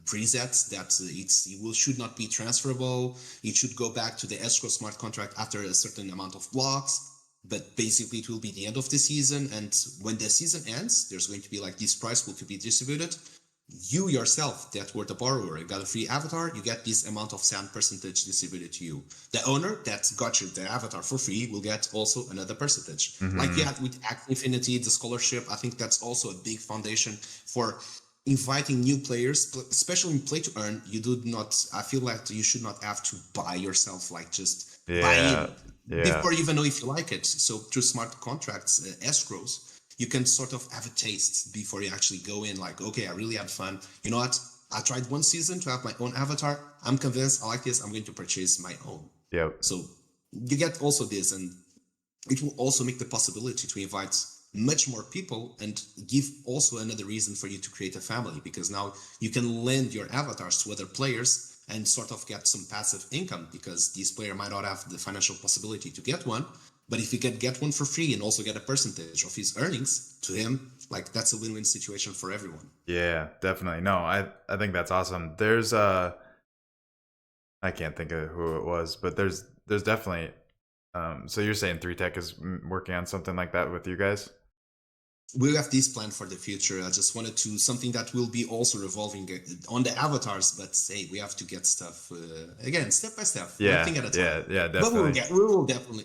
presets that should not be transferable. It should go back to the escrow smart contract after a certain amount of blocks. But basically, it will be the end of the season, and when the season ends, there's going to be like this price will be distributed. You yourself, that were the borrower, you got a free avatar, you get this amount of sand percentage distributed to you. The owner that got you the avatar for free will get also another percentage. Like Hmm. yeah, with Act Infinity, the scholarship, I think that's also a big foundation for inviting new players, especially in play to earn. You do not, I feel like you should not have to buy yourself, like just buy Yeah, in yeah, before you even know if you like it. So through smart contracts, escrows, you can sort of have a taste before you actually go in, like, okay, I really had fun. You know what? I tried one season to have my own avatar. I'm convinced I like this. I'm going to purchase my own. yep. So you get also this, and it will also make the possibility to invite much more people and give also another reason for you to create a family, because now you can lend your avatars to other players and sort of get some passive income, because this player might not have the financial possibility to get one, but if you can get one for free and also get a percentage of his earnings to him, like that's a win-win situation for everyone. Yeah, definitely. No, I think that's awesome. There's I can't think of who it was, but there's definitely so you're saying 3Tech is working on something like that with you guys? we have this plan for the future. I just wanted to something that will be also revolving on the avatars, but hey, we have to get stuff again step by step, one Yeah, thing at a time. yeah, yeah, But definitely.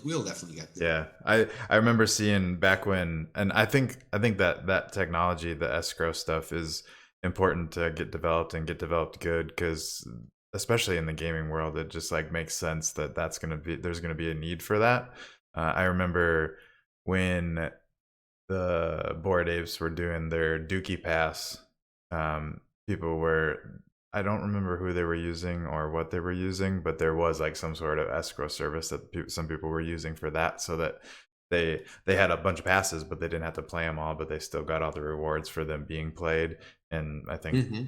we will definitely get there. Yeah, I remember seeing back when, and I think that that technology, the escrow stuff, is important to get developed and get developed good, because especially in the gaming world, it just like makes sense that there's gonna be a need for that. I remember when the Bored Apes were doing their Dookie Pass, people were, I don't remember who they were using or what they were using, but there was like some sort of escrow service that some people were using for that, so that they had a bunch of passes, but they didn't have to play them all, but they still got all the rewards for them being played. And I think, Mm-hmm.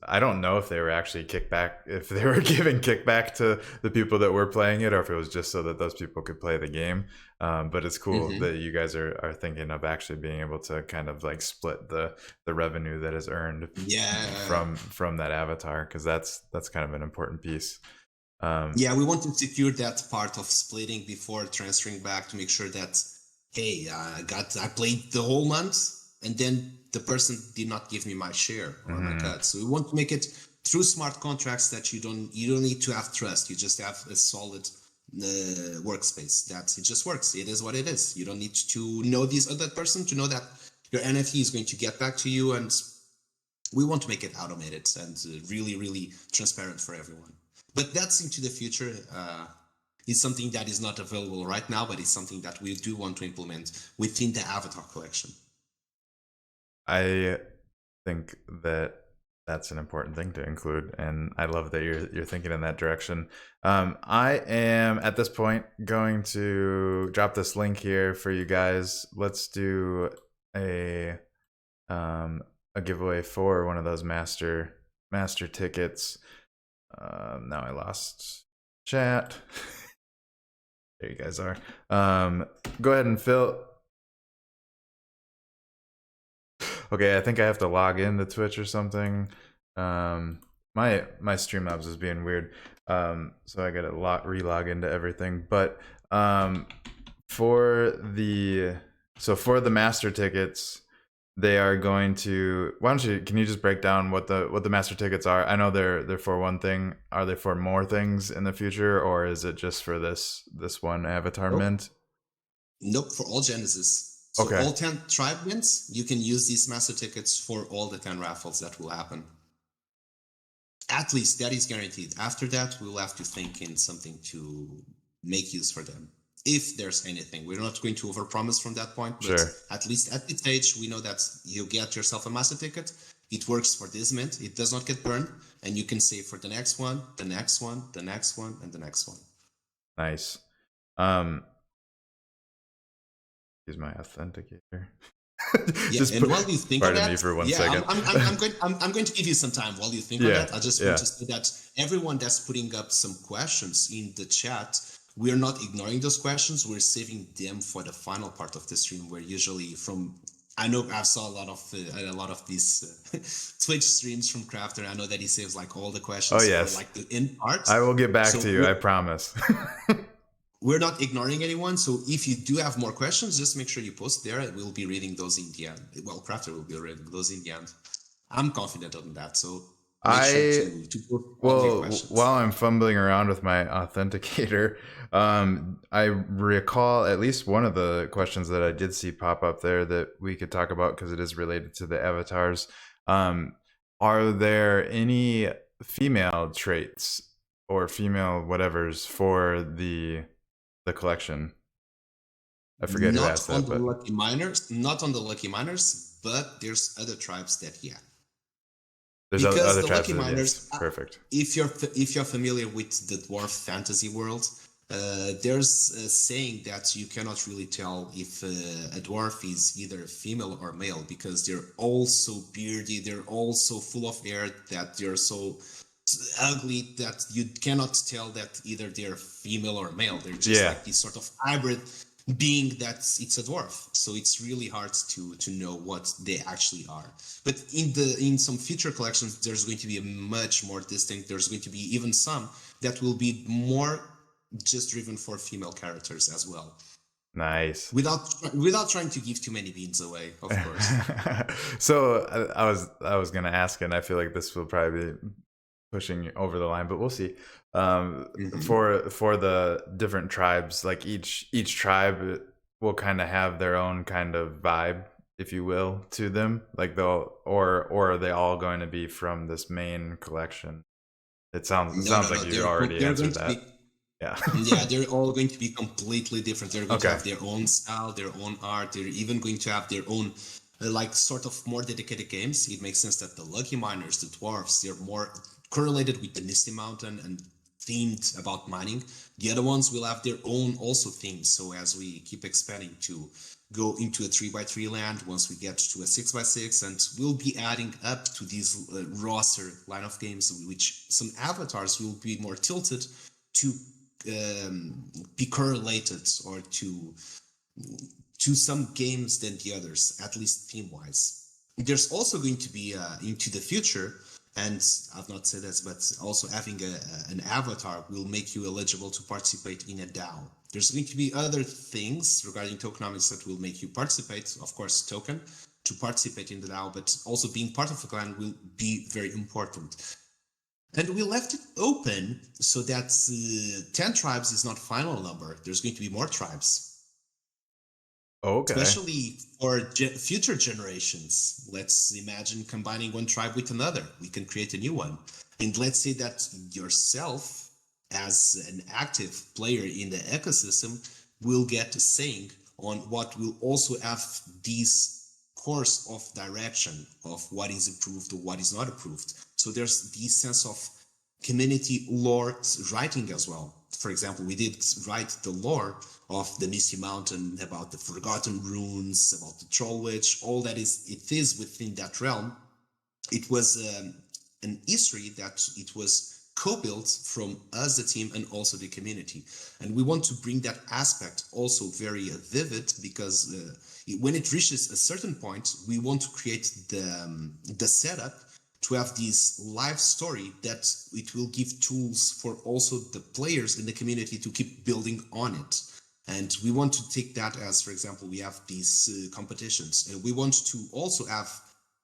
I don't know if they were actually kickback, if they were giving kickback to the people that were playing it, or if it was just so that those people could play the game. But it's cool Mm-hmm. that you guys are thinking of actually being able to kind of like split the revenue that is earned Yeah. from that avatar, because that's kind of an important piece. Um, Yeah, we want to secure that part of splitting before transferring back to make sure that, hey, I played the whole month, and then the person did not give me my share or my mhm. cut. So we want to make it through smart contracts that you don't need to have trust. You just have a solid workspace that it just works. It is what it is. You don't need to know this other person to know that your NFT is going to get back to you, and we want to make it automated and really, really transparent for everyone. But that's into the future. It's something that is not available right now, but it's something that we do want to implement within the Avatar collection. I think that that's an important thing to include, and I love that you're thinking in that direction. I am at this point going to drop this link here for you guys. Let's do a a giveaway for one of those master tickets. Now I lost chat. There you guys are. Go ahead and fill. Okay, I think I have to log into Twitch or something. My Streamlabs is being weird, so I gotta re-log into everything. But for the for the master tickets, they are going to. Why don't you? Can you just break down what the master tickets are? I know they're for one thing. Are they for more things in the future, or is it just for this one avatar Nope. mint? Nope, for all Genesis. So Okay. all 10 tribe wins, you can use these master tickets for all the 10 raffles that will happen. At least that is guaranteed. After that, we'll have to think in something to make use for them. If there's anything, we're not going to overpromise from that point, but Sure. at least at this stage, we know that you get yourself a master ticket. It works for this mint. It does not get burned, and you can save for the next one, the next one, the next one, and the next one. Nice. Um, Use my authenticator. Yeah, Just and while you think of pardon me that, for one yeah, second. I'm going to give you some time while you think of Yeah, that. I just want yeah. to say that everyone that's putting up some questions in the chat, we're not ignoring those questions. We're saving them for the final part of the stream. Where usually from, I know I saw a lot of these Twitch streams from Crafter. I know that he saves like all the Oh questions for yes, like the end part. I will get back So to you. I promise. we're not ignoring anyone. So if you do have more questions, just make sure you post there. We'll be reading those in the end. Well, Crafter will be reading those in the end. I'm confident on that. So make sure I to post all of your Well, while questions. I'm fumbling around with my authenticator, I recall at least one of the questions that I did see pop up there that we could talk about, because it is related to the avatars. Um, are there any female traits or female whatevers for the collection? I forget who Not asked on that, the but lucky miners, not on the lucky miners, but there's other tribes that yeah. there's Because other the tribes lucky that, miners, yes, perfect. if you're familiar with the dwarf fantasy world, there's a saying that you cannot really tell if a dwarf is either female or male because they're all so beardy, they're all so full of hair that they're so ugly that you cannot tell that either they're female or male. They're just Yeah, like this sort of hybrid being that it's a dwarf. So it's really hard to know what they actually are. But in some future collections, there's going to be a much more distinct. There's going to be even some that will be more just driven for female characters as well. Nice. Without trying to give too many beans away, of course. So I was gonna ask, and I feel like this will probably be pushing over the line, but we'll see. Hmm. For the different tribes, like each tribe will kind of have their own kind of vibe, if you will, to them. Like or are they all going to be from this main collection? It No, sounds no, like no. you already They're going answered to that. be. Yeah. Yeah, they're all going to be completely different. They're going to Okay. have their own style, their own art. They're even going to have their own, like, sort of more dedicated games. It makes sense that the Lucky Miners, the Dwarfs, they're more correlated with the Misty Mountain and themed about mining. The other ones will have their own also themes. So as we keep expanding to go into a 3x3 land, once we get to a 6x6, and we'll be adding up to this roster line of games, which some avatars will be more tilted to be correlated or to some games than the others, at least theme wise. There's also going to be into the future, and I've not said this, but also having an avatar will make you eligible to participate in a DAO. There's going to be other things regarding tokenomics that will make you participate, of course, token to participate in the DAO, but also being part of a clan will be very important. And we left it open so that 10 tribes is not final number. There's going to be more tribes, Okay. especially for future generations. Let's imagine combining one tribe with another. We can create a new one. And let's say that yourself, as an active player in the ecosystem, will get a saying on what will also have these course of direction of what is approved or what is not approved. So there's this sense of community lore writing as well. For example, we did write the lore of the Misty Mountain, about the Forgotten Runes, about the Troll Witch, all that is within that realm. It was an history that it was co-built from us, the team, and also the community. And we want to bring that aspect also very vivid, because when it reaches a certain point, we want to create the setup to have this live story that it will give tools for also the players in the community to keep building on it. And we want to take that as, for example, we have these competitions, and we want to also have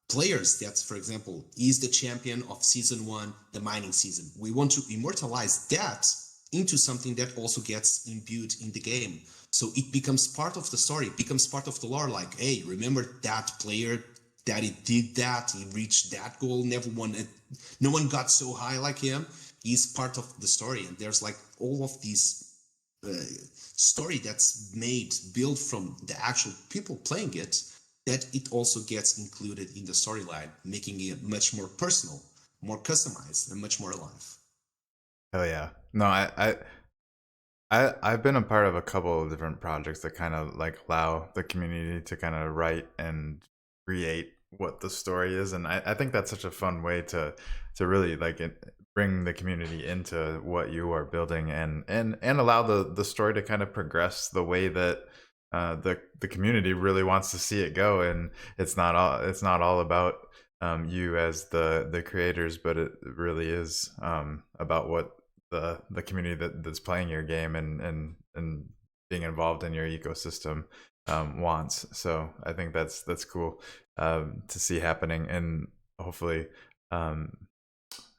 players that, for example, is the champion of season one, the mining season. We want to immortalize that into something that also gets imbued in the game. So it becomes part of the story, it becomes part of the lore. Like, hey, remember that player that he did that, he reached that goal, no one got so high like him. He's part of the story, and there's like all of these story that's made built from the actual people playing it, that it also gets included in the storyline, making it much more personal, more customized, and much more alive. Hell yeah. No, I've been a part of a couple of different projects that kind of like allow the community to kind of write and create what the story is, and I think that's such a fun way to really like bring the community into what you are building, and allow the story to kind of progress the way that the community really wants to see it go. And it's not all about you as the creators, but it really is about what the community that's playing your game and being involved in your ecosystem wants. So I think that's cool to see happening, and hopefully um,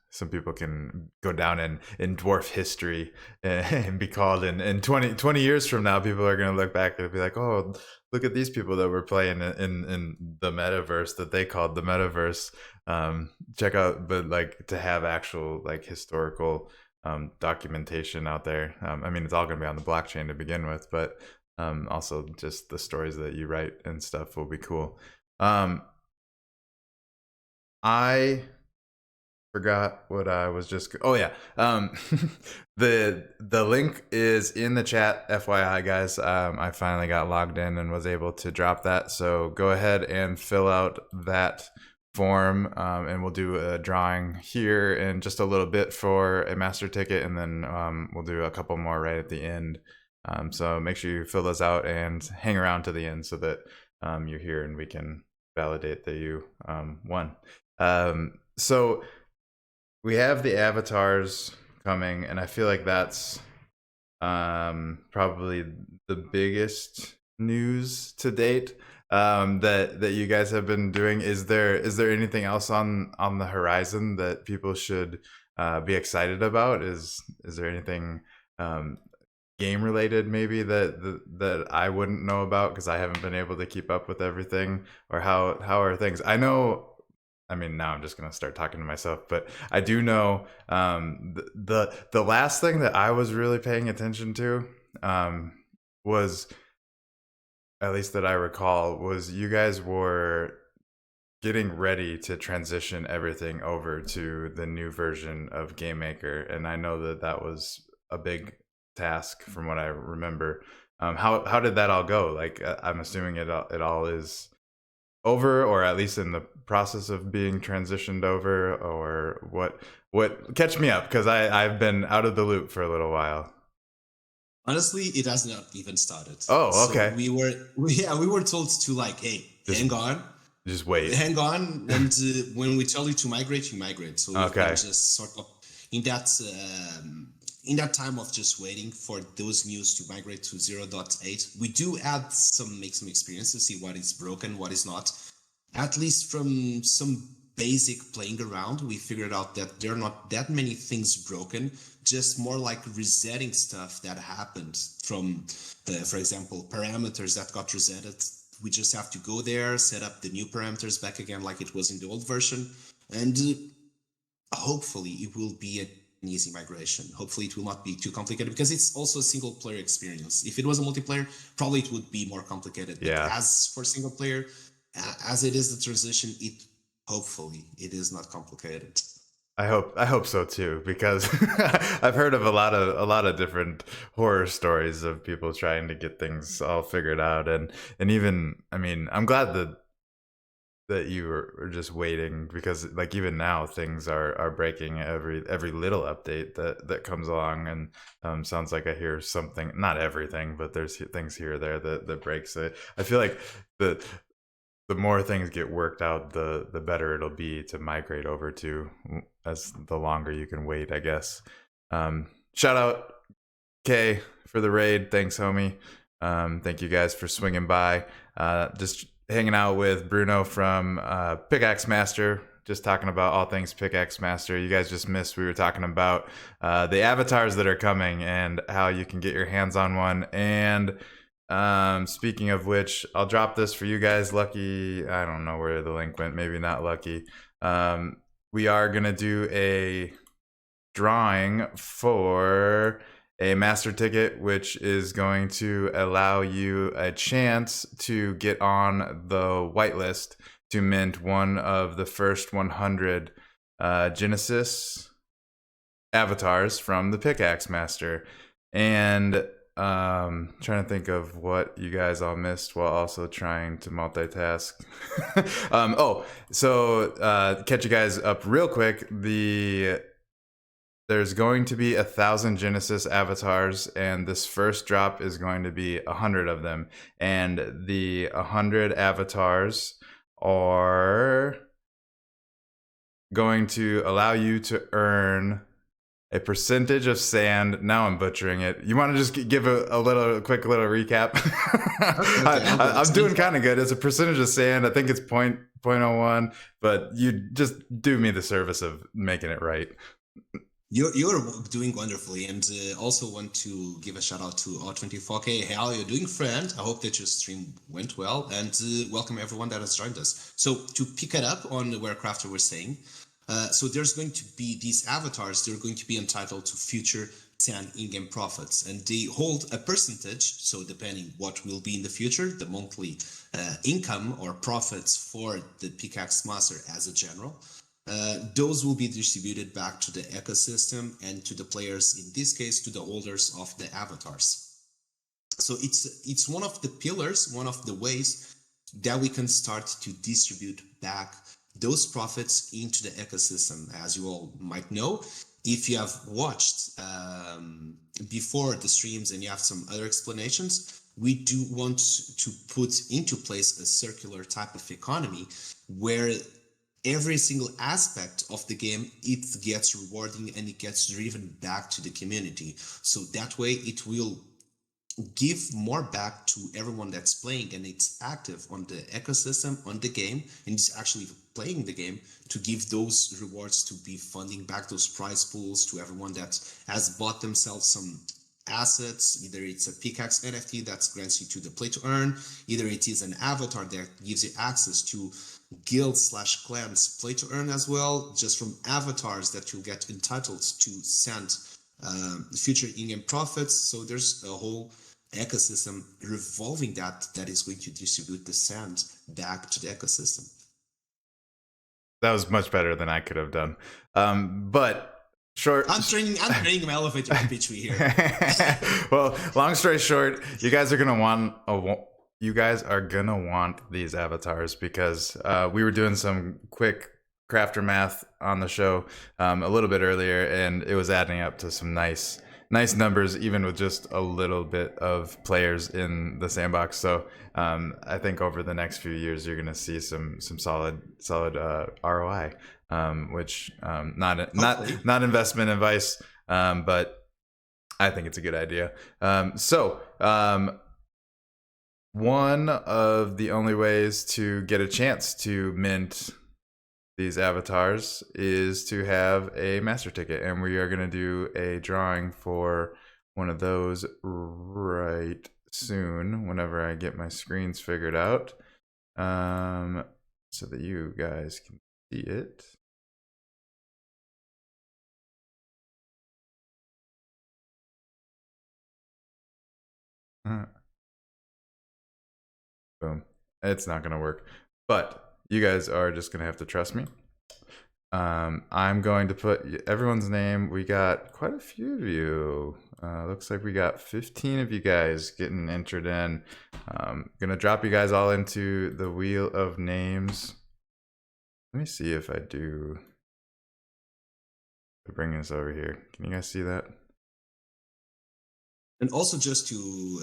some people can go down in dwarf history and be called in 20 years from now. People are going to look back and be like, oh, look at these people that were playing in the metaverse that they called the metaverse. Check out, but like to have actual like historical documentation out there. I mean, it's all going to be on the blockchain to begin with, but also just the stories that you write and stuff will be cool. I forgot what I was just. Oh yeah, the link is in the chat. FYI, guys, I finally got logged in and was able to drop that. So go ahead and fill out that form, and we'll do a drawing here in just a little bit for a master ticket, and then we'll do a couple more right at the end. So make sure you fill those out and hang around to the end so that you're here and we can validate that you won. So we have the avatars coming, and I feel like that's probably the biggest news to date that you guys have been doing. Is there anything else on the horizon that people should be excited about? Is there anything um, game related maybe that I wouldn't know about because I haven't been able to keep up with everything? Or how are things? I know. I mean, now I'm just gonna start talking to myself, but I do know the last thing that I was really paying attention to um, was, at least that I recall, was you guys were getting ready to transition everything over to the new version of Game Maker, and I know that that was a big task from what I remember. How did that all go? Like, I'm assuming it all is over, or at least in the process of being transitioned over, or what catch me up, because I've been out of the loop for a little while. Honestly, it has not even started. Oh, So okay. we were told to like, hey, Just just wait. hang on, and when we tell you to migrate, you migrate. So we've been Okay. just sort of in that in that time of just waiting for those news to migrate to 0.8. We do add make some experience to see what is broken, what is not. At least from some basic playing around, we figured out that there are not that many things broken, just more like resetting stuff that happened from, for example, parameters that got resetted. We just have to go there, set up the new parameters back again like it was in the old version, and hopefully it will be an easy migration. Hopefully it will not be too complicated because it's also a single player experience. If it was a multiplayer, probably it would be more complicated. But Yeah. as for single player, as it is the transition, it hopefully it is not complicated. I hope so too, because I've heard of a lot of different horror stories of people trying to get things all figured out, and even, I mean, I'm glad that you were just waiting, because like even now things are breaking every little update that comes along, and sounds like I hear something, not everything, but there's things here or there that breaks it. I feel like the the more things get worked out, the better it'll be to migrate over to, as the longer you can wait, I guess. Shout out Kay for the raid. Thanks, homie. Thank you guys for swinging by. Just hanging out with Bruno from Pickaxe Master. Just talking about all things Pickaxe Master. You guys just missed. We were talking about the avatars that are coming and how you can get your hands on one. And speaking of which, I'll drop this for you guys. Lucky, I don't know where the link went. Maybe not lucky. We are gonna do a drawing for a master ticket, which is going to allow you a chance to get on the whitelist to mint one of the first 100 Genesis avatars from the Pickaxe Master. And trying to think of what you guys all missed while also trying to multitask. Catch you guys up real quick. There's going to be 1,000 Genesis avatars, and this first drop is going to be 100 of them. And the 100 avatars are going to allow you to earn a percentage of sand. Now I'm butchering it. You want to just give a quick little recap? Okay, I'm doing kind of good. It's a percentage of sand. I think it's 0.01, but you just do me the service of making it right. You're doing wonderfully, and also want to give a shout out to R24K. How are you doing, friend? I hope that your stream went well, and welcome everyone that has joined us. So to pick it up on where Crafter was saying, so there's going to be these avatars. They're going to be entitled to future 10 in-game profits, and they hold a percentage. So depending what will be in the future, the monthly income or profits for the Pickaxe Master as a general. Those will be distributed back to the ecosystem and to the players, in this case, to the holders of the avatars. So it's one of the pillars, one of the ways that we can start to distribute back those profits into the ecosystem. As you all might know, if you have watched before the streams and you have some other explanations, we do want to put into place a circular type of economy where every single aspect of the game, it gets rewarding and it gets driven back to the community. So that way it will give more back to everyone that's playing and it's active on the ecosystem, on the game, and it's actually playing the game, to give those rewards, to be funding back those prize pools to everyone that has bought themselves some assets. Either it's a Pickaxe NFT that grants you to the play to earn, either it is an avatar that gives you access to guild/clans play to earn as well, just from avatars that you'll get entitled to send future in-game profits. So there's a whole ecosystem revolving that is going to distribute the sand back to the ecosystem. That was much better than I could have done. But short. I'm training my elevator pitch here. Well, long story short, you guys are gonna want these avatars, because we were doing some quick crafter math on the show a little bit earlier, and it was adding up to some nice numbers, even with just a little bit of players in the sandbox. So I think over the next few years you're going to see some solid ROI, which not investment advice, but I think it's a good idea. One of the only ways to get a chance to mint these avatars is to have a master ticket, and we are going to do a drawing for one of those right soon, whenever I get my screens figured out, so that you guys can see it. Boom. It's not going to work, but you guys are just going to have to trust me. I'm going to put everyone's name. We got quite a few of you. Looks like we got 15 of you guys getting entered in. Gonna drop you guys all into the wheel of names. Let me see if I do. Bring this over here. Can you guys see that? And also, just to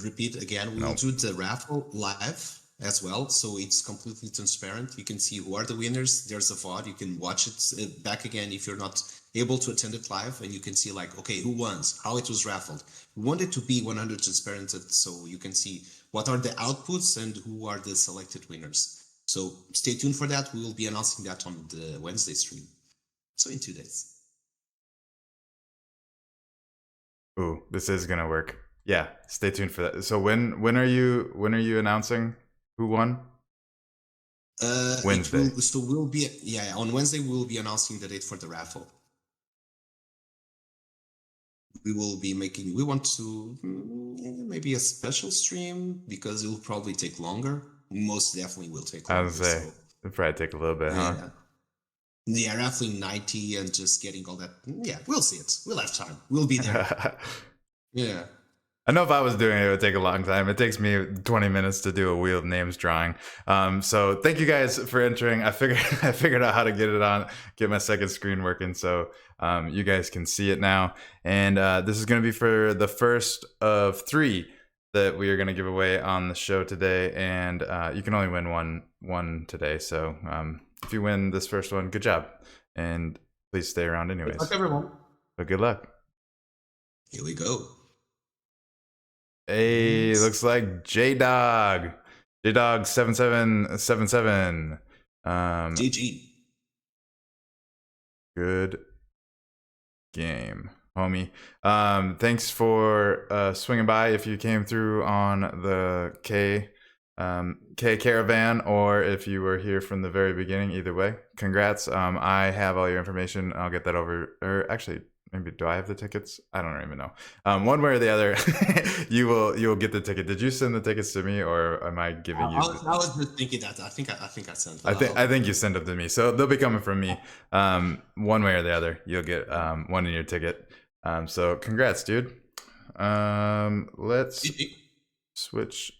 repeat again, we will do the raffle live as well, so it's completely transparent. You can see who are the winners. There's a VOD. You can watch it back again if you're not able to attend it live, and you can see, like, okay, who won, how it was raffled. We want it to be 100 transparent, so you can see what are the outputs and who are the selected winners. So stay tuned for that. We will be announcing that on the Wednesday stream, so in 2 days. Ooh, this is gonna work. Yeah, stay tuned for that. So when are you announcing who won? Wednesday. We'll be on Wednesday. We'll be announcing the date for the raffle. We will be making. We want to maybe a special stream, because it will probably take longer. Most definitely will take longer. I would say it'll probably take a little bit, huh? Yeah, raffling 90 and just getting all that. Yeah, we'll see it. We'll have time. We'll be there. Yeah. I know if I was doing it, it would take a long time. It takes me 20 minutes to do a wheel of names drawing. So thank you guys for entering. I figured out how to get my second screen working, so you guys can see it now. And this is going to be for the first of 3 that we are going to give away on the show today. And you can only win one today. So if you win this first one, good job. And please stay around anyways. Good luck, everyone. But good luck. Here we go. Hey, looks like J-Dog 7777. GG. Good game, homie. Thanks for swinging by. If you came through on the K caravan, or if you were here from the very beginning, either way, congrats. I have all your information. I'll get that over, or actually, maybe do I have the tickets? I don't even know. One way or the other, you will get the ticket. Did you send the tickets to me, or am I giving you? I was just thinking that. I think I sent them. I think you sent them to me, so they'll be coming from me. One way or the other, you'll get one in your ticket. So congrats, dude. Let's switch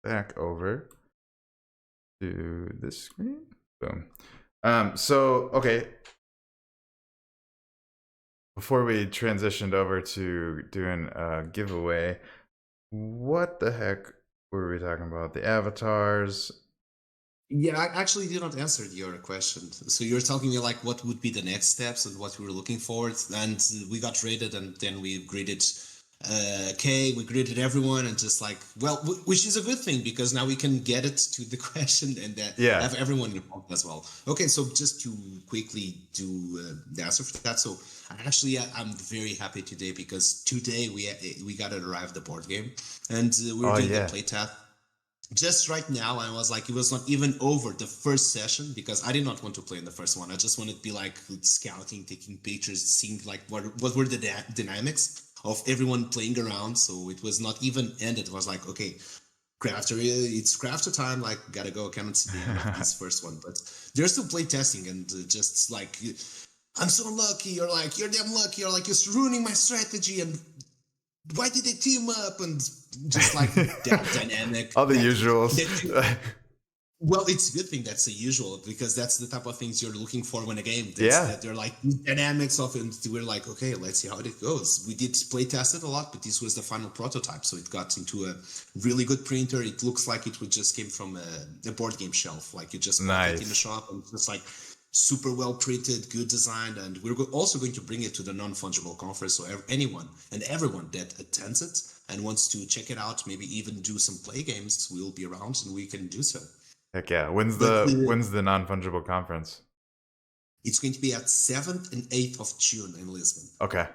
back over to this screen. Boom. So okay. Before we transitioned over to doing a giveaway, what the heck were we talking about? The avatars. Yeah, I actually did not answer your question. So you're telling me like what would be the next steps and what we were looking forward, and we got rated, and then we greeted we greeted everyone, and just like which is a good thing because now we can get it to the question and Yeah. have everyone involved as well. Okay, so just to quickly do the answer for that. So actually, I'm very happy today because today we got to arrive the board game, and we were Oh doing the yeah. playtest just right now. I was like, it was not even over the first session because I did not want to play in the first one. I just wanted to be like scouting, taking pictures, seeing like what were the dynamics of everyone playing around. So it was not even ended. It was like, okay, crafter, it's crafter time. Like, gotta go. I cannot see the end of this first one, but they're still play testing and just like, I'm so lucky. You're like, you're damn lucky. You're like, you're ruining my strategy. And why did they team up? And just like that dynamic All the that usuals. well, it's a good thing that's the usual because that's the type of things you're looking for when a game. That's Yeah. that they're like dynamics of it. We're like, okay, let's see how it goes. We did play test it a lot, but this was the final prototype, so it got into a really good printer. It looks like it would just came from a board game shelf, like you just bought it in a Nice. shop, and it's like super well printed, good designed, and we're also going to bring it to the non-fungible conference, so anyone and everyone that attends it and wants to check it out, maybe even do some play games, will be around and we can do so. Heck yeah. When's But the non-fungible conference? it's going to be at 7th and 8th of June in Lisbon. Okay.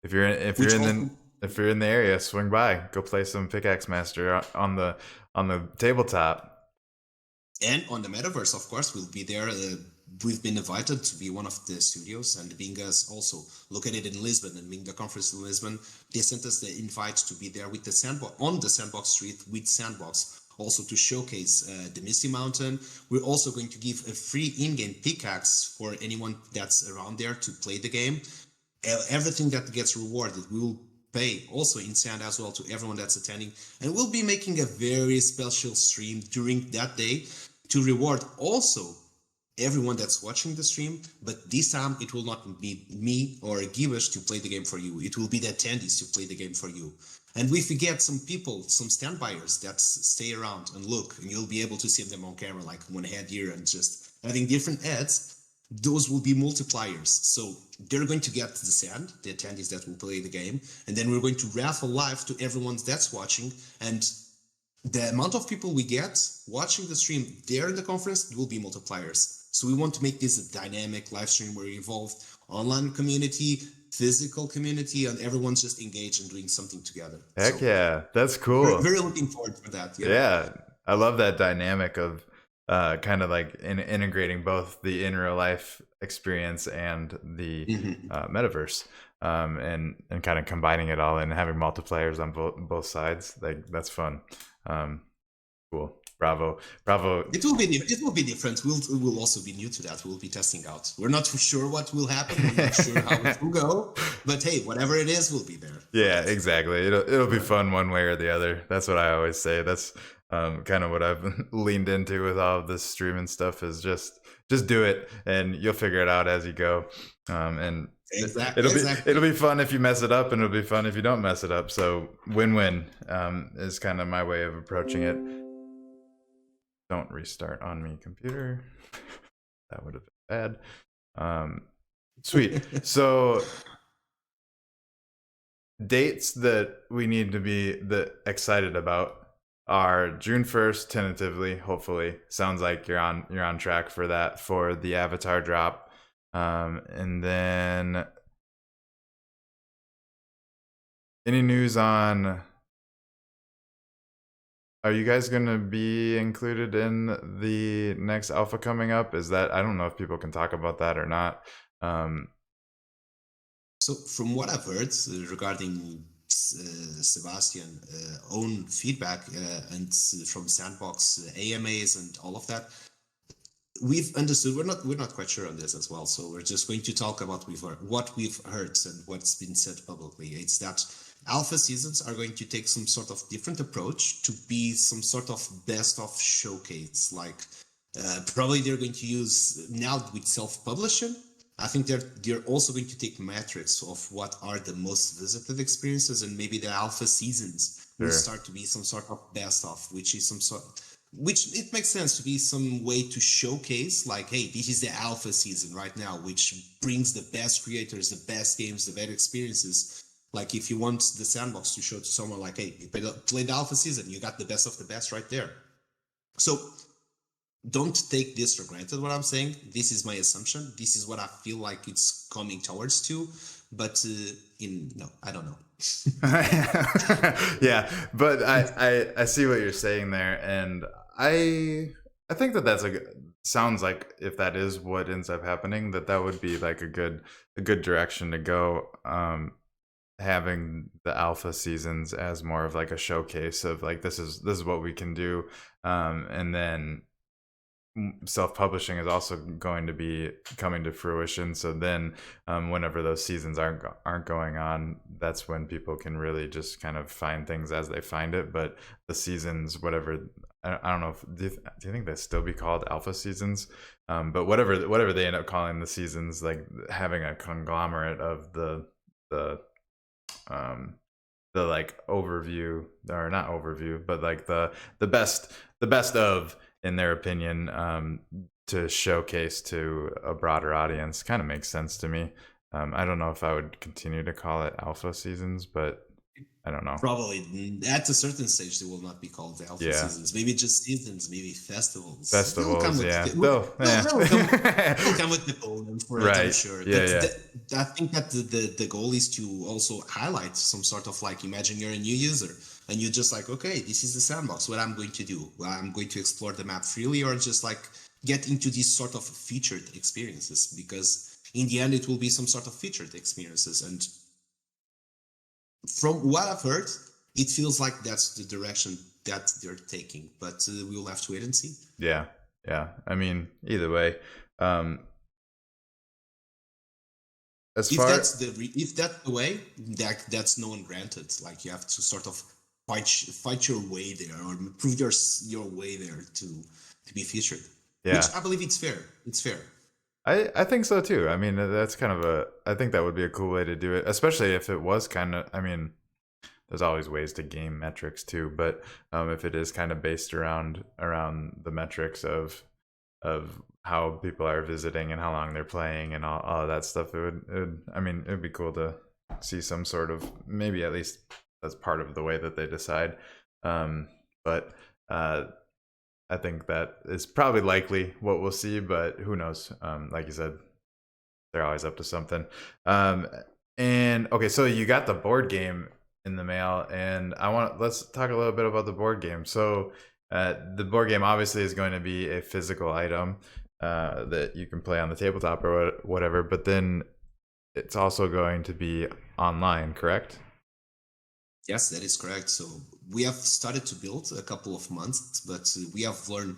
If you're Which also, if you're in the area, swing by. Go play some Pickaxe Master on the tabletop. and on the Metaverse, of course, we'll be there. We've been invited to be one of the studios, and being us also located in Lisbon and being the conference in Lisbon, they sent us the invite to be there with the sandbox on the Sandbox Street with Sandbox, also to showcase the Misty Mountain. We're also going to give a free in-game pickaxe for anyone that's around there to play the game. Everything that gets rewarded, we will pay also in sand as well to everyone that's attending, and we'll be making a very special stream during that day to reward also everyone that's watching the stream. But this time it will not be me or Givesh to play the game for you, it will be the attendees to play the game for you. And if we get some people, some standbyers that stay around and look, and you'll be able to see them on camera, like one head here and just having different ads, those will be multipliers. So they're going to get the sand, the attendees that will play the game, and then we're going to raffle live to everyone that's watching. And the amount of people we get watching the stream there in the conference will be multipliers. So we want to make this a dynamic live stream where we involve online community, physical community, and everyone's just engaged and doing something together. Heck So yeah. That's very, cool. very looking forward for that. Yeah. Yeah. I love that dynamic of kind of like integrating both the in real life experience and the metaverse, and kind of combining it all and having multiplayers on both sides. Like that's fun. Cool. Bravo. It will be different. We'll also be new to that. We'll be testing out. We're not for sure what will happen. We're not sure how it will go. But hey, whatever it is, we'll be there. Yeah, exactly. It'll be fun one way or the other. That's what I always say. That's kind of what I've leaned into with all of this streaming stuff is just do it and you'll figure it out as you go. And Exactly. it'll be fun if you mess it up, and it'll be fun if you don't mess it up. So win-win is kind of my way of approaching it. Don't restart on me, computer. That would have been bad. Sweet. So dates that we need to be excited about are June 1st, tentatively. Hopefully, sounds like you're on track for that for the Avatar drop, and then any news on? Are you guys going to be included in the next alpha coming up? Is that, I don't know if people can talk about that or not. So from what I've heard regarding Sebastian own feedback and from Sandbox AMAs and all of that, we've understood. We're not quite sure on this as well. So we're just going to talk about what we've heard and what's been said publicly. It's that alpha seasons are going to take some sort of different approach to be some sort of best of showcase. Like probably they're going to use now with self-publishing. I think they're also going to take metrics of what are the most visited experiences, and maybe the alpha seasons will start to be some sort of best of, which is some sort. which it makes sense to be some way to showcase, like, hey, this is the alpha season right now, which brings the best creators, the best games, the better experiences. Like, if you want the sandbox to show to someone, like, hey, you play the alpha season, you got the best of the best right there. So don't take this for granted, what I'm saying. This is my assumption. This is what I feel like it's coming towards to. But no, I don't know. Yeah, but I see what you're saying there, and I think that that's sounds like, if that is what ends up happening, that would be like a good direction to go. Having the alpha seasons as more of like a showcase of like, this is what we can do, and then self-publishing is also going to be coming to fruition. So then, whenever those seasons aren't going on, that's when people can really just kind of find things as they find it. But the seasons, whatever, I don't know if, do you think they still be called alpha seasons? But whatever they end up calling the seasons, like having a conglomerate of um the like overview, or not overview, but like the best of, in their opinion, to showcase to a broader audience, kind of makes sense to me. I don't know if I would continue to call it alpha seasons, but I don't know. Probably at a certain stage they will not be called the alpha seasons. Maybe just seasons, maybe festivals. Festivals, yeah. They'll come with the golden for it, I'm sure. Yeah, I think that the goal is to also highlight some sort of, like, imagine you're a new user and you're just like, okay, this is the sandbox. What I'm going to do? Well, I'm going to explore the map freely, or just like get into these sort of featured experiences, because in the end it will be some sort of featured experiences. And from what I've heard, it feels like that's the direction that they're taking, but we will have to wait and see. Yeah. I mean, either way, if that's the way, that's no one granted. Like, you have to sort of fight your way there, or prove your way there to be featured. Yeah. Which I believe it's fair. It's fair. I think so too. I mean, that's kind of I think that would be a cool way to do it, especially if it was kind of, I mean, there's always ways to game metrics too, but if it is kind of based around the metrics of how people are visiting and how long they're playing and all of that stuff, I mean, it'd be cool to see some sort of, maybe at least that's part of the way that they decide. But I think that is probably likely what we'll see, but who knows? Like you said, they're always up to something. And okay, so you got the board game in the mail, and let's talk a little bit about the board game. So the board game obviously is going to be a physical item that you can play on the tabletop or whatever, but then it's also going to be online, correct? Yes, that is correct. So we have started to build a couple of months, but we have learned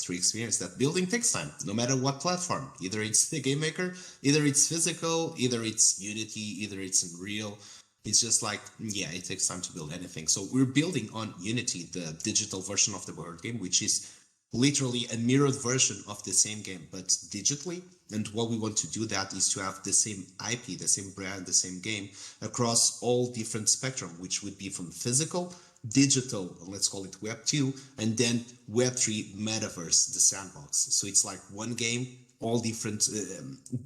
through experience that building takes time, no matter what platform. Either it's the game maker, either it's physical, either it's Unity, either it's Unreal. It's just like, yeah, it takes time to build anything. So we're building on Unity, the digital version of the board game, which is literally a mirrored version of the same game, but digitally. And what we want to do that is to have the same IP, the same brand, the same game across all different spectrum, which would be from physical, digital, let's call it Web 2, and then Web 3 Metaverse, the sandbox. So it's like one game, all different,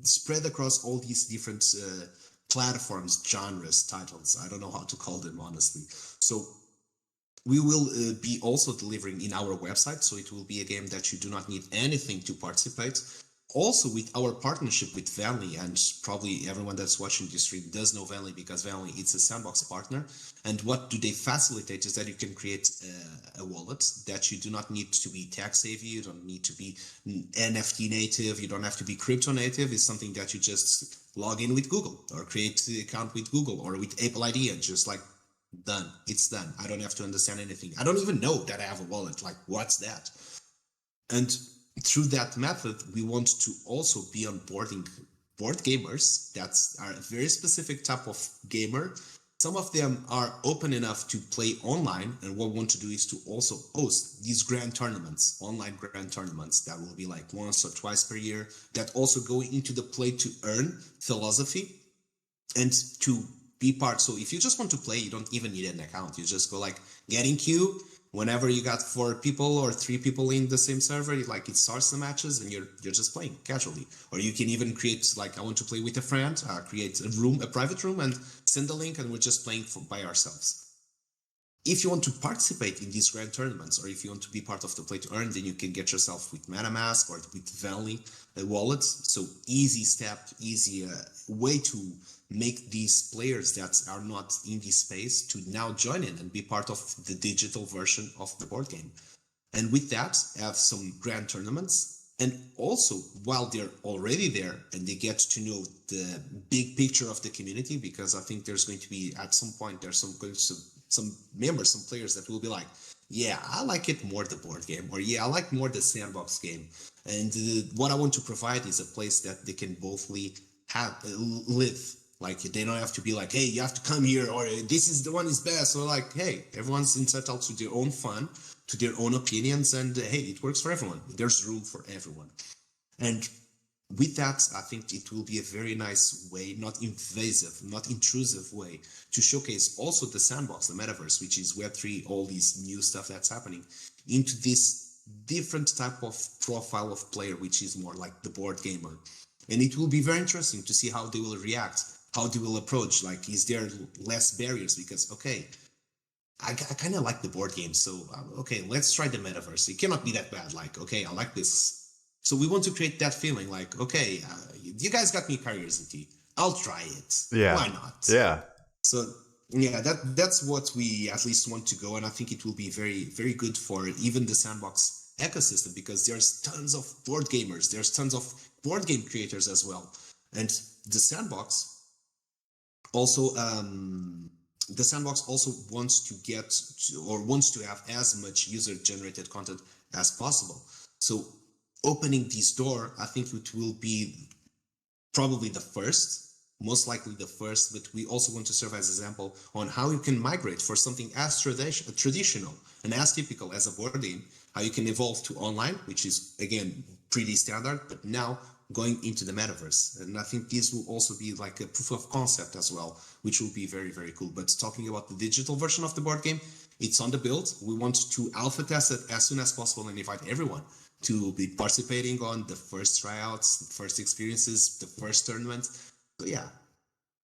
spread across all these different platforms, genres, titles. I don't know how to call them, honestly. So we will be also delivering in our website, so it will be a game that you do not need anything to participate. Also, with our partnership with Vanly, and probably everyone that's watching this stream does know Vanly, because Vanly, it's a sandbox partner. And what do they facilitate is that you can create a wallet that you do not need to be tech savvy, you don't need to be NFT native, you don't have to be crypto native. It's something that you just log in with Google, or create an account with Google or with Apple ID, and just like, done. It's done. I don't have to understand anything. I don't even know that I have a wallet. Like, what's that? And through that method, we want to also be onboarding board gamers that are a very specific type of gamer. Some of them are open enough to play online, and what we want to do is to also host these grand tournaments, online grand tournaments that will be like once or twice per year, that also go into the play to earn philosophy and to be part. So if you just want to play, you don't even need an account. You just go like, get in queue, whenever you got 4 people or 3 people in the same server, like it starts the matches and you're just playing casually. Or you can even create, like, I want to play with a friend, create a private room, and send a link, and we're just playing by ourselves. If you want to participate in these grand tournaments, or if you want to be part of the play to earn, then you can get yourself with MetaMask or with Valley wallets. So easy step, easy way to make these players that are not in this space to now join in and be part of the digital version of the board game. And with that, have some grand tournaments. And also, while they're already there and they get to know the big picture of the community, because I think there's going to be, at some point, there's some members, some players that will be like, yeah, I like it more the board game, or yeah, I like more the sandbox game. And what I want to provide is a place that they can bothly have live. Like, they don't have to be like, hey, you have to come here, or this is the one is best. Or like, hey, everyone's entitled to their own fun, to their own opinions, and hey, it works for everyone. There's room for everyone. And with that, I think it will be a very nice way, not invasive, not intrusive way, to showcase also the sandbox, the metaverse, which is Web3, all these new stuff that's happening, into this different type of profile of player, which is more like the board gamer. And it will be very interesting to see how they will react, how they will approach. Like, is there less barriers? Because, okay, I kind of like the board game, so okay, let's try the metaverse. It cannot be that bad. Like, okay, I like this. So we want to create that feeling like, okay, you guys got me curiosity. I'll try it. Yeah. Why not? Yeah. So yeah, that's what we at least want to go, and I think it will be very, very good for even the sandbox ecosystem, because there's tons of board gamers, there's tons of board game creators as well, and the sandbox also wants to get or wants to have as much user generated content as possible. So opening this door, I think it will be probably the first, most likely the first, but we also want to serve as an example on how you can migrate for something as traditional and as typical as a board game, how you can evolve to online, which is, again, pretty standard, but now going into the metaverse. And I think this will also be like a proof of concept as well, which will be very, very cool. But talking about the digital version of the board game, it's on the build. We want to alpha test it as soon as possible and invite everyone to be participating on the first tryouts, the first experiences, the first tournament. So yeah,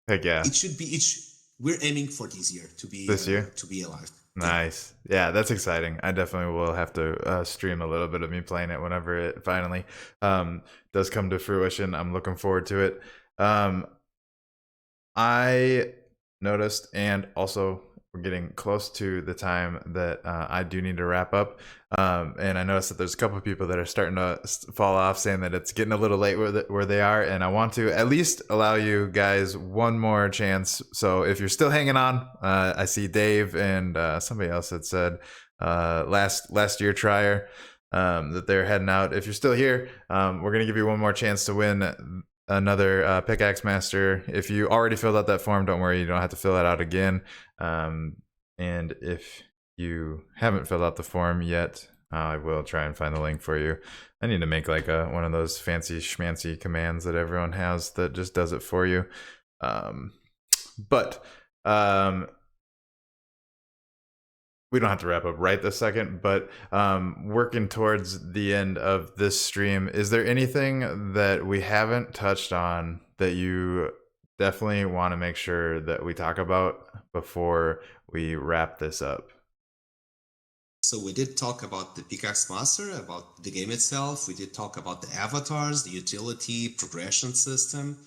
Heck yeah. it should be. We're aiming for this year to be alive. Nice. Yeah, that's exciting. I definitely will have to stream a little bit of me playing it whenever it finally does come to fruition. I'm looking forward to it. I noticed, and also we're getting close to the time that I do need to wrap up. And I noticed that there's a couple of people that are starting to fall off, saying that it's getting a little late where they are. And I want to at least allow you guys one more chance. So if you're still hanging on, I see Dave and somebody else that said last year trier that they're heading out. If you're still here, we're going to give you one more chance to win another Pickaxe Master. If you already filled out that form, don't worry, you don't have to fill it out again. And if you haven't filled out the form yet, I will try and find the link for you. I need to make like one of those fancy schmancy commands that everyone has that just does it for you. But we don't have to wrap up right this second, but working towards the end of this stream, is there anything that we haven't touched on that you definitely want to make sure that we talk about before we wrap this up? So we did talk about the Pickaxe Master, about the game itself. We did talk about the avatars, the utility, progression system.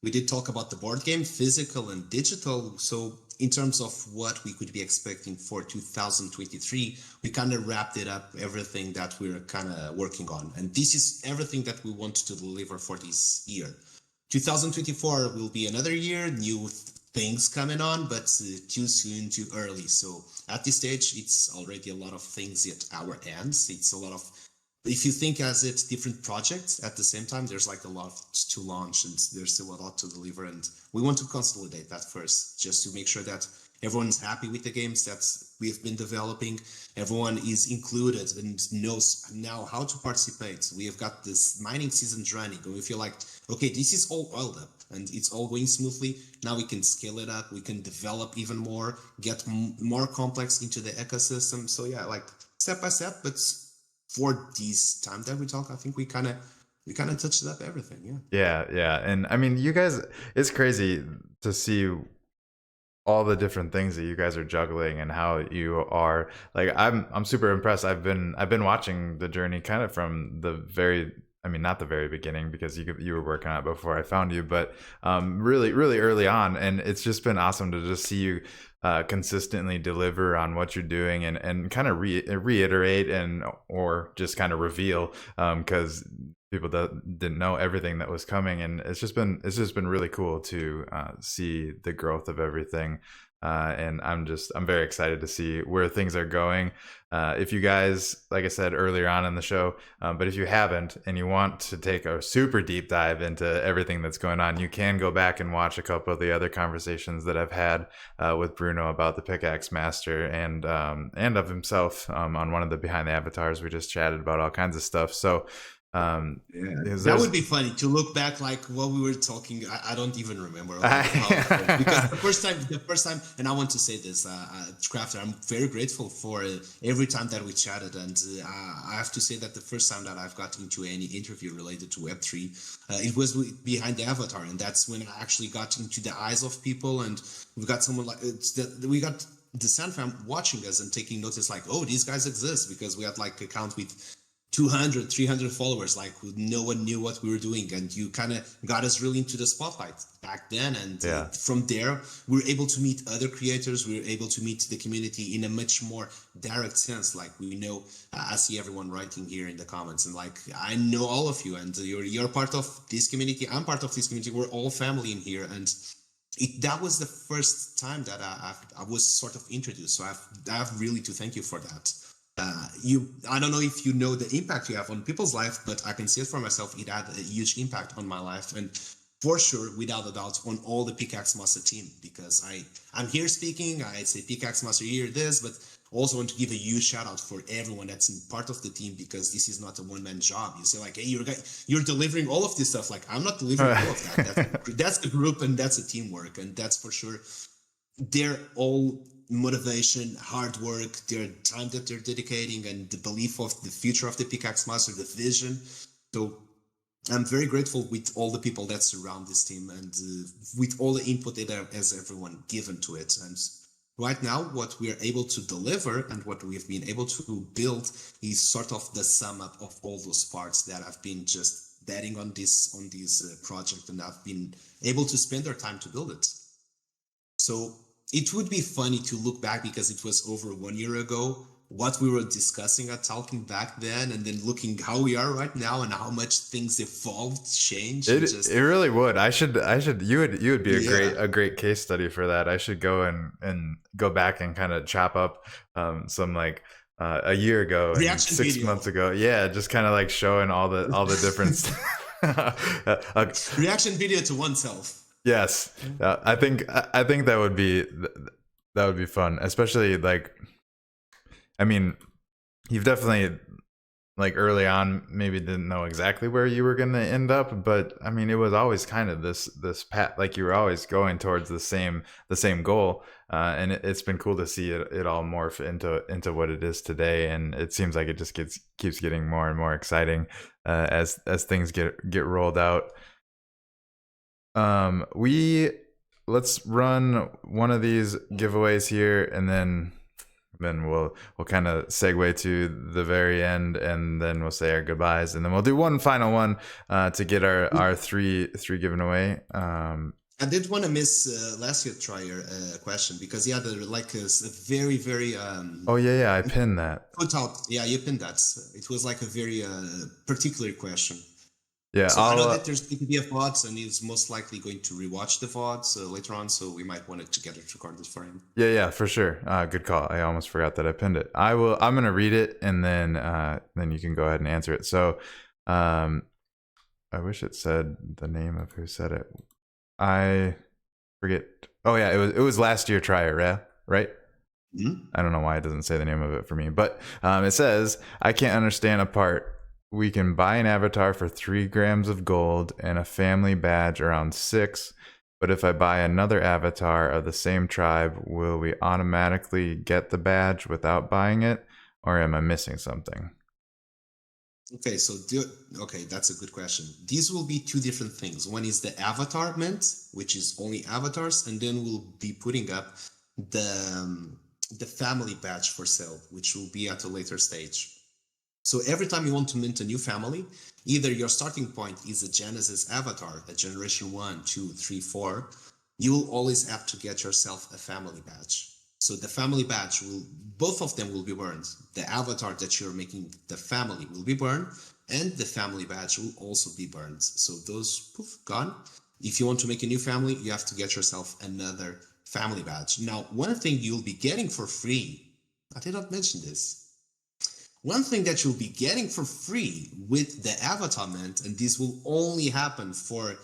We did talk about the board game, physical and digital. So in terms of what we could be expecting for 2023, we kind of wrapped it up, everything that we're kind of working on. And this is everything that we want to deliver for this year. 2024 will be another year, new things coming on, but too soon, too early. So at this stage, it's already a lot of things at our ends. It's a lot of, if you think as it's different projects at the same time, there's like a lot to launch and there's still a lot to deliver. And we want to consolidate that first, just to make sure that everyone's happy with the games that we've been developing. Everyone is included and knows now how to participate. We have got this mining seasons running, and we feel like, okay, this is all oiled up. and it's all going smoothly. Now we can scale it up, we can develop even more, get more complex into the ecosystem. So yeah, like step by step, but for this time that we talk, I think we kind of touched up everything. Yeah. Yeah. And I mean, you guys, it's crazy to see all the different things that you guys are juggling and how you are like I'm super impressed. I've been watching the journey kind of from the very, I mean, not the very beginning because you were working on it before I found you, but really early on, and it's just been awesome to just see you consistently deliver on what you're doing and kind of reiterate and or just kind of reveal because people that didn't know everything that was coming, and it's just been really cool to see the growth of everything. And I'm very excited to see where things are going. If you guys, like I said earlier on in the show, but if you haven't and you want to take a super deep dive into everything that's going on, you can go back and watch a couple of the other conversations that I've had with Bruno about the Pickaxe Master and of himself on one of the Behind the Avatars. We just chatted about all kinds of stuff. So yeah, that would be funny to look back, like what we were talking. I don't even remember because the first time, and I want to say this, Crafter, I'm very grateful for every time that we chatted, and I have to say that the first time that I've got into any interview related to Web3, it was Behind the Avatar, and that's when I actually got into the eyes of people, and we got someone like we got the Sand fam watching us and taking notice, like, oh, these guys exist, because we had like an account with 200, 300 followers, like no one knew what we were doing, and you kind of got us really into the spotlight back then. And yeah. From there, we were able to meet other creators, we were able to meet the community in a much more direct sense. Like, we know, I see everyone writing here in the comments, and like, I know all of you, and you're part of this community, I'm part of this community, we're all family in here. And that was the first time that I was sort of introduced, so I have really to thank you for that. I don't know if you know the impact you have on people's life, but I can see it for myself. It had a huge impact on my life, and for sure, without a doubt, on all the Pickaxe Master team, because I'm here speaking, I say Pickaxe Master here, this, but also want to give a huge shout out for everyone that's in part of the team, because this is not a one-man job. You say like, hey, you're delivering all of this stuff. Like, I'm not delivering all of that. That's the group, and that's a teamwork, and that's for sure. They're all motivation, hard work, their time that they're dedicating, and the belief of the future of the Pickaxe Master, the vision. So I'm very grateful with all the people that surround this team, and with all the input that has everyone given to it. And right now, what we are able to deliver and what we've been able to build is sort of the sum up of all those parts that have been just betting on this project, and I've been able to spend their time to build it. So it would be funny to look back, because it was over 1 year ago, what we were discussing at Talking back then, and then looking how we are right now and how much things evolved, changed. It really would. You would be a great case study for that. I should go and go back and kind of chop up some like a year ago, and 6 months ago. Yeah, just kind of like showing all the difference. Reaction video to oneself. Yes, I think that would be fun, especially like, I mean, you've definitely, like, early on maybe didn't know exactly where you were going to end up, but I mean, it was always kind of this path, like you were always going towards the same goal, and it's been cool to see it all morph into what it is today, and it seems like it just keeps getting more and more exciting as things get rolled out. Let's run one of these giveaways here, and then we'll kind of segue to the very end, and then we'll say our goodbyes, and then we'll do one final one to get our three given away. I did want to miss last year trier question, because yeah, there like a very very oh yeah, I pinned that. Put out, yeah, you pinned that. It was like a very particular question. Yeah, so I know that there's going to be a VOD, and he's most likely going to rewatch the VODs later on, so we might want to get it recorded for him. Yeah, for sure. Good call. I almost forgot that I pinned it. I'm gonna read it, and then you can go ahead and answer it. So, I wish it said the name of who said it. I forget. Oh yeah, it was last year trier, yeah, right? Mm-hmm. I don't know why it doesn't say the name of it for me, but it says, I can't understand a part we can buy an avatar for 3 grams of gold and a family badge around 6. But if I buy another avatar of the same tribe, will we automatically get the badge without buying it? Or am I missing something? Okay, okay, that's a good question. These will be two different things. One is the avatar mint, which is only avatars, and then we'll be putting up the family badge for sale, which will be at a later stage. So every time you want to mint a new family, either your starting point is a Genesis avatar, a generation 1, 2, 3, 4, you will always have to get yourself a family badge. So the family badge both of them will be burned. The avatar that you're making, the family, will be burned, and the family badge will also be burned. So those, poof, gone. If you want to make a new family, you have to get yourself another family badge. Now, one thing you'll be getting for free, I did not mention this. One thing that you'll be getting for free with the avatar mint, and this will only happen for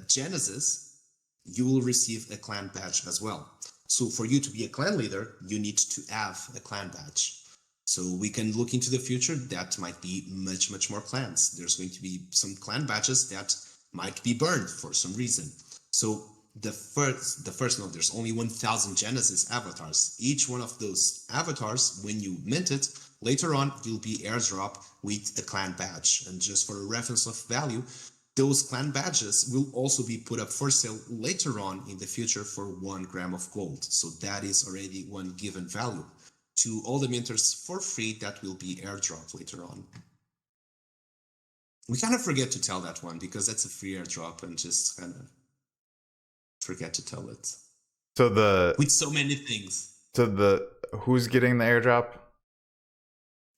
Genesis, you will receive a clan badge as well. So for you to be a clan leader, you need to have a clan badge. So we can look into the future. That might be much, much more clans. There's going to be some clan badges that might be burned for some reason. So the first note, there's only 1,000 Genesis avatars. Each one of those avatars, when you mint it, later on, you'll be airdrop with a clan badge. And just for a reference of value, those clan badges will also be put up for sale later on in the future for 1 gram of gold. So that is already one given value to all the minters for free that will be airdropped later on. We kind of forget to tell that one because that's a free airdrop and just kind of forget to tell it. So with so many things. So who's getting the airdrop?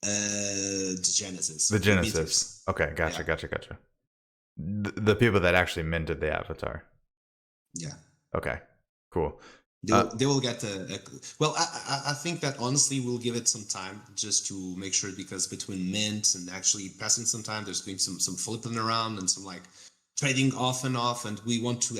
The Genesis. The Genesis. Okay, gotcha. The people that actually minted the avatar. Yeah. Okay, cool. They will get well, I think that honestly we'll give it some time just to make sure, because between mint and actually passing some time, there's been some flipping around and some like trading off and off, and we want to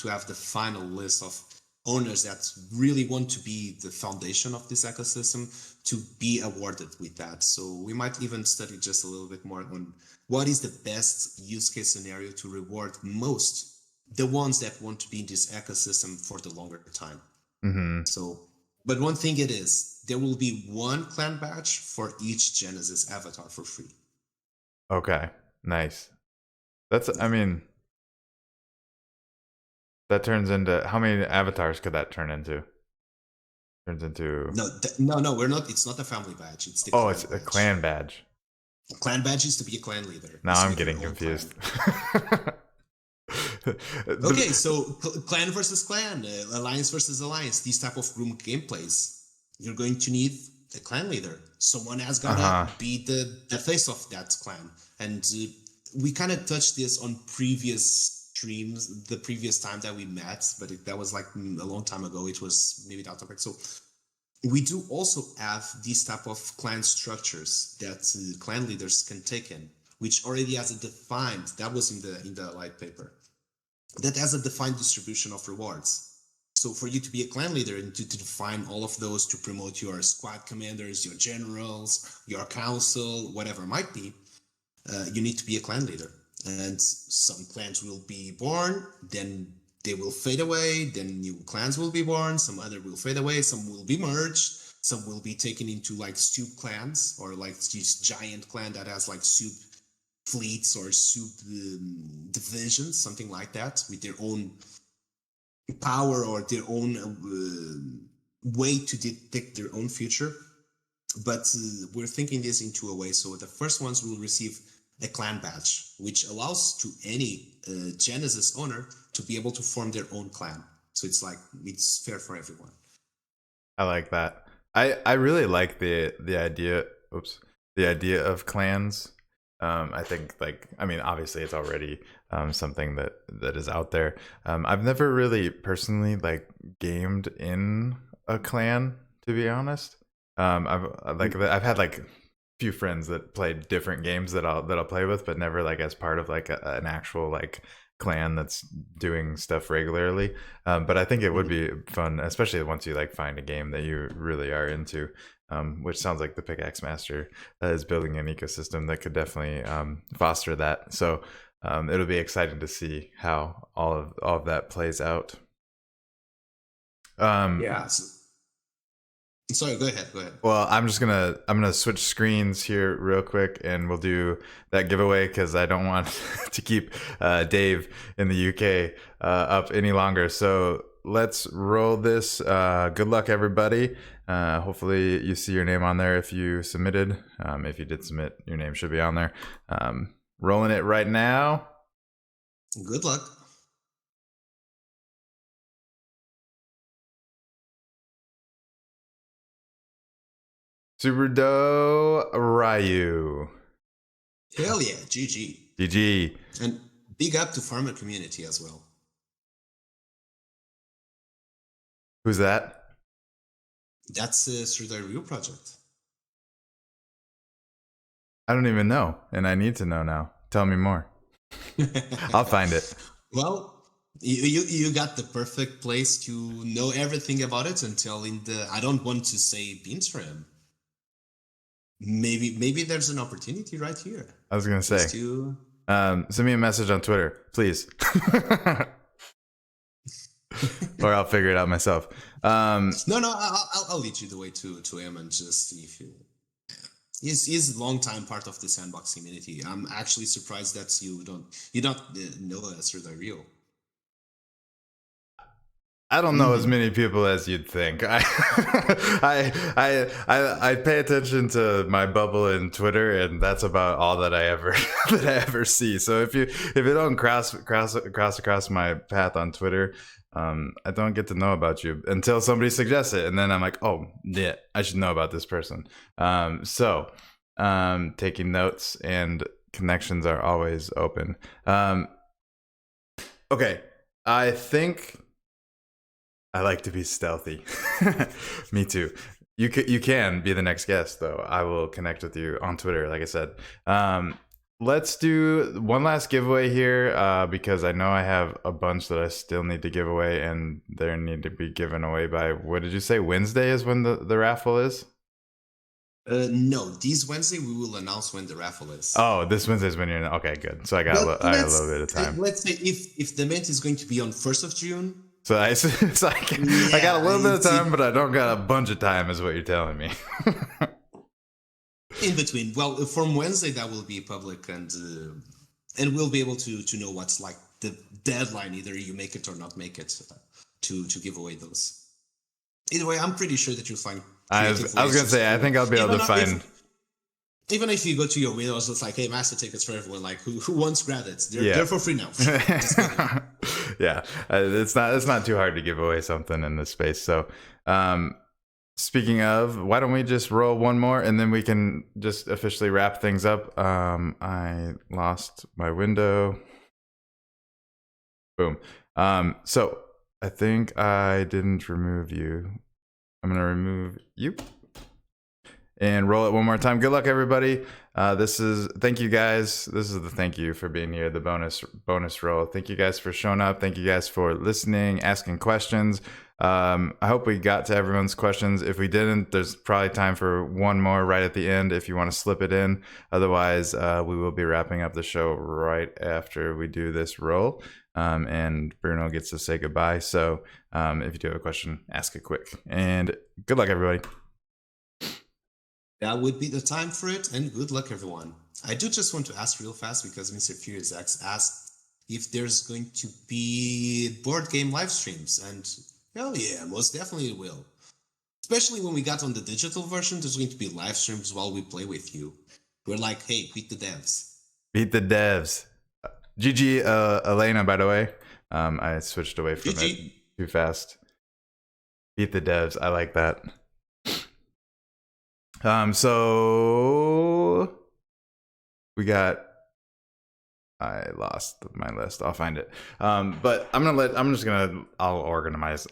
have the final list of owners that really want to be the foundation of this ecosystem to be awarded with that. So we might even study just a little bit more on what is the best use case scenario to reward most the ones that want to be in this ecosystem for the longer time. Mm-hmm. So, but one thing it is, there will be 1 clan badge for each Genesis avatar for free. Okay, nice. I mean, that turns into, how many avatars could that turn into? Turns into... No, we're not. It's not a family badge. It's the clan badge. A clan badge. A clan badge is to be a clan leader. Now I'm getting confused. Okay, so clan versus clan, alliance versus alliance, these type of room gameplays, you're going to need a clan leader. Someone has got to be the face of that clan. And we kind of touched this on previous streams, the previous time that we met, but that was like a long time ago. It was maybe that topic. So we do also have these type of clan structures that clan leaders can take in, which already has a defined, that was in the light paper, that has a defined distribution of rewards. So for you to be a clan leader and to define all of those, to promote your squad commanders, your generals, your council, whatever it might be, you need to be a clan leader. And some clans will be born, then they will fade away, then new clans will be born, some other will fade away, some will be merged, some will be taken into like soup clans, or like this giant clan that has like soup fleets or soup divisions, something like that, with their own power or their own way to detect their own future. But we're thinking this into a way, so the first ones will receive a clan badge, which allows to any Genesis owner to be able to form their own clan. So it's fair for everyone. I like that. I really like the idea. The idea of clans. I think, like, I mean, obviously it's already something that is out there. I've never really personally like gamed in a clan, to be honest. I've had like few friends that played different games that I'll play with, but never like as part of like an actual like clan that's doing stuff regularly. But I think it would be fun, especially once you like find a game that you really are into. Which sounds like the Pickaxe Master is building an ecosystem that could definitely foster that. So it'll be exciting to see how all of that plays out. Yeah. Sorry, go ahead. Well, I'm gonna switch screens here real quick, and we'll do that giveaway because I don't want to keep Dave in the UK up any longer. So let's roll this. Good luck, everybody. Hopefully you see your name on there if you submitted. If you did submit, your name should be on there. Rolling it right now. Good luck. Superdo Ryu. Hell yeah, GG. GG. And big up to farmer community as well. Who's that? That's through the Ryu project. I don't even know, and I need to know now. Tell me more. I'll find it. Well, you got the perfect place to know everything about it until I don't want to say interim. Maybe there's an opportunity right here. I was gonna say, send me a message on Twitter, please, or I'll figure it out myself. No, I'll lead you the way to him and just see if you. He's a long time part of the sandbox community. I'm actually surprised that you don't know us through the real. I don't know as many people as you'd think. I pay attention to my bubble in Twitter, and that's about all that I ever see. So if you don't cross across my path on Twitter, I don't get to know about you until somebody suggests it, and then I'm like, oh yeah, I should know about this person. So taking notes, and connections are always open. Okay, I think I like to be stealthy. Me too. You can be the next guest, though. I will connect with you on Twitter, like I said. Let's do one last giveaway here because I know I have a bunch that I still need to give away, and they need to be given away by, what did you say, Wednesday is when the raffle is? No, this Wednesday we will announce when the raffle is. Oh, this Wednesday is when you're... Okay, good. So I got a little bit of time. Let's say if the event is going to be on 1st of June... So I got a little bit of time, but I don't got a bunch of time, is what you're telling me. In between. Well, from Wednesday that will be public, and we'll be able to know what's like the deadline. Either you make it or not make it to give away those. Either way, I'm pretty sure that you'll find. I was gonna say, I think I'll be able to find. Even if you go to your windows, it's like, hey, master tickets for everyone. Like, who wants credits? They're for free now. Yeah, it's not too hard to give away something in this space. So, speaking of, why don't we just roll one more, and then we can just officially wrap things up. I lost my window. Boom. So I think I didn't remove you. I'm gonna remove you. And roll it one more time. Good luck, everybody. Thank you guys. This is the thank you for being here, the bonus roll. Thank you guys for showing up. Thank you guys for listening, asking questions. I hope we got to everyone's questions. If we didn't, there's probably time for one more right at the end if you want to slip it in. Otherwise, we will be wrapping up the show right after we do this roll. And Bruno gets to say goodbye. So if you do have a question, ask it quick. And good luck, everybody. That would be the time for it, and good luck, everyone. I do just want to ask real fast, because Mr. Furious X asked if there's going to be board game live streams, and hell yeah, most definitely it will. Especially when we got on the digital version, there's going to be live streams while we play with you. We're like, hey, beat the devs. Beat the devs. GG, Elena, by the way. I switched away from it too fast. Beat the devs. I like that. So we got, I lost my list. I'll find it. But I'll organize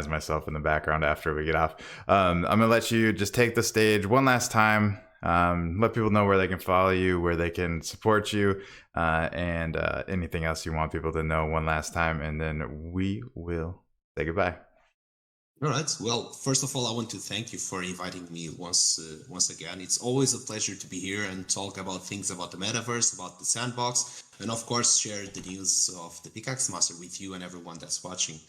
myself in the background after we get off. I'm gonna let you just take the stage one last time. Let people know where they can follow you, where they can support you, and anything else you want people to know one last time. And then we will say goodbye. All right. Well, first of all, I want to thank you for inviting me once again. It's always a pleasure to be here and talk about things about the metaverse, about the sandbox, and of course share the news of the Pickaxe Master with you and everyone that's watching.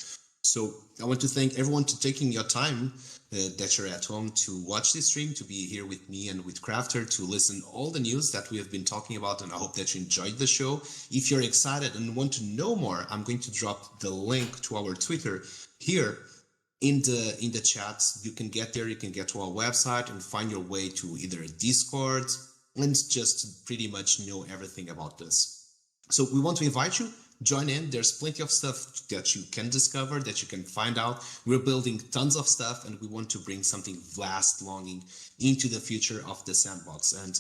So I want to thank everyone to taking your time that you're at home to watch this stream, to be here with me and with Crafter, to listen all the news that we have been talking about, and I hope that you enjoyed the show. If you're excited and want to know more, I'm going to drop the link to our Twitter here in the chat. You can get there, you can get to our website and find your way to either a Discord and just pretty much know everything about this. So we want to invite you, join in. There's plenty of stuff that you can discover, that you can find out. We're building tons of stuff, and we want to bring something vast longing into the future of the sandbox. And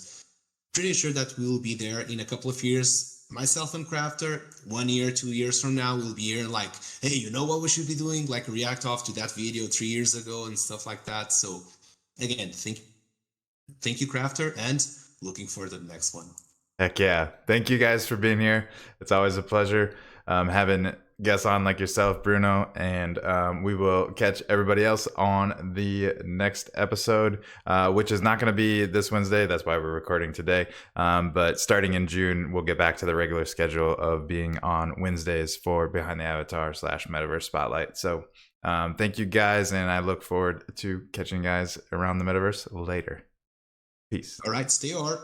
pretty sure that we'll be there in a couple of years. Myself and Crafter, 1 year, 2 years from now, we'll be here like, hey, you know what we should be doing? Like react off to that video 3 years ago and stuff like that. So again, thank you, Crafter, and looking forward to the next one. Heck yeah. Thank you guys for being here. It's always a pleasure having guests on like yourself, Bruno, and we will catch everybody else on the next episode, which is not going to be this Wednesday. That's why we're recording today. But starting in June, we'll get back to the regular schedule of being on Wednesdays for Behind the Avatar / Metaverse Spotlight. So thank you guys, and I look forward to catching you guys around the Metaverse later. Peace. All right, stay on.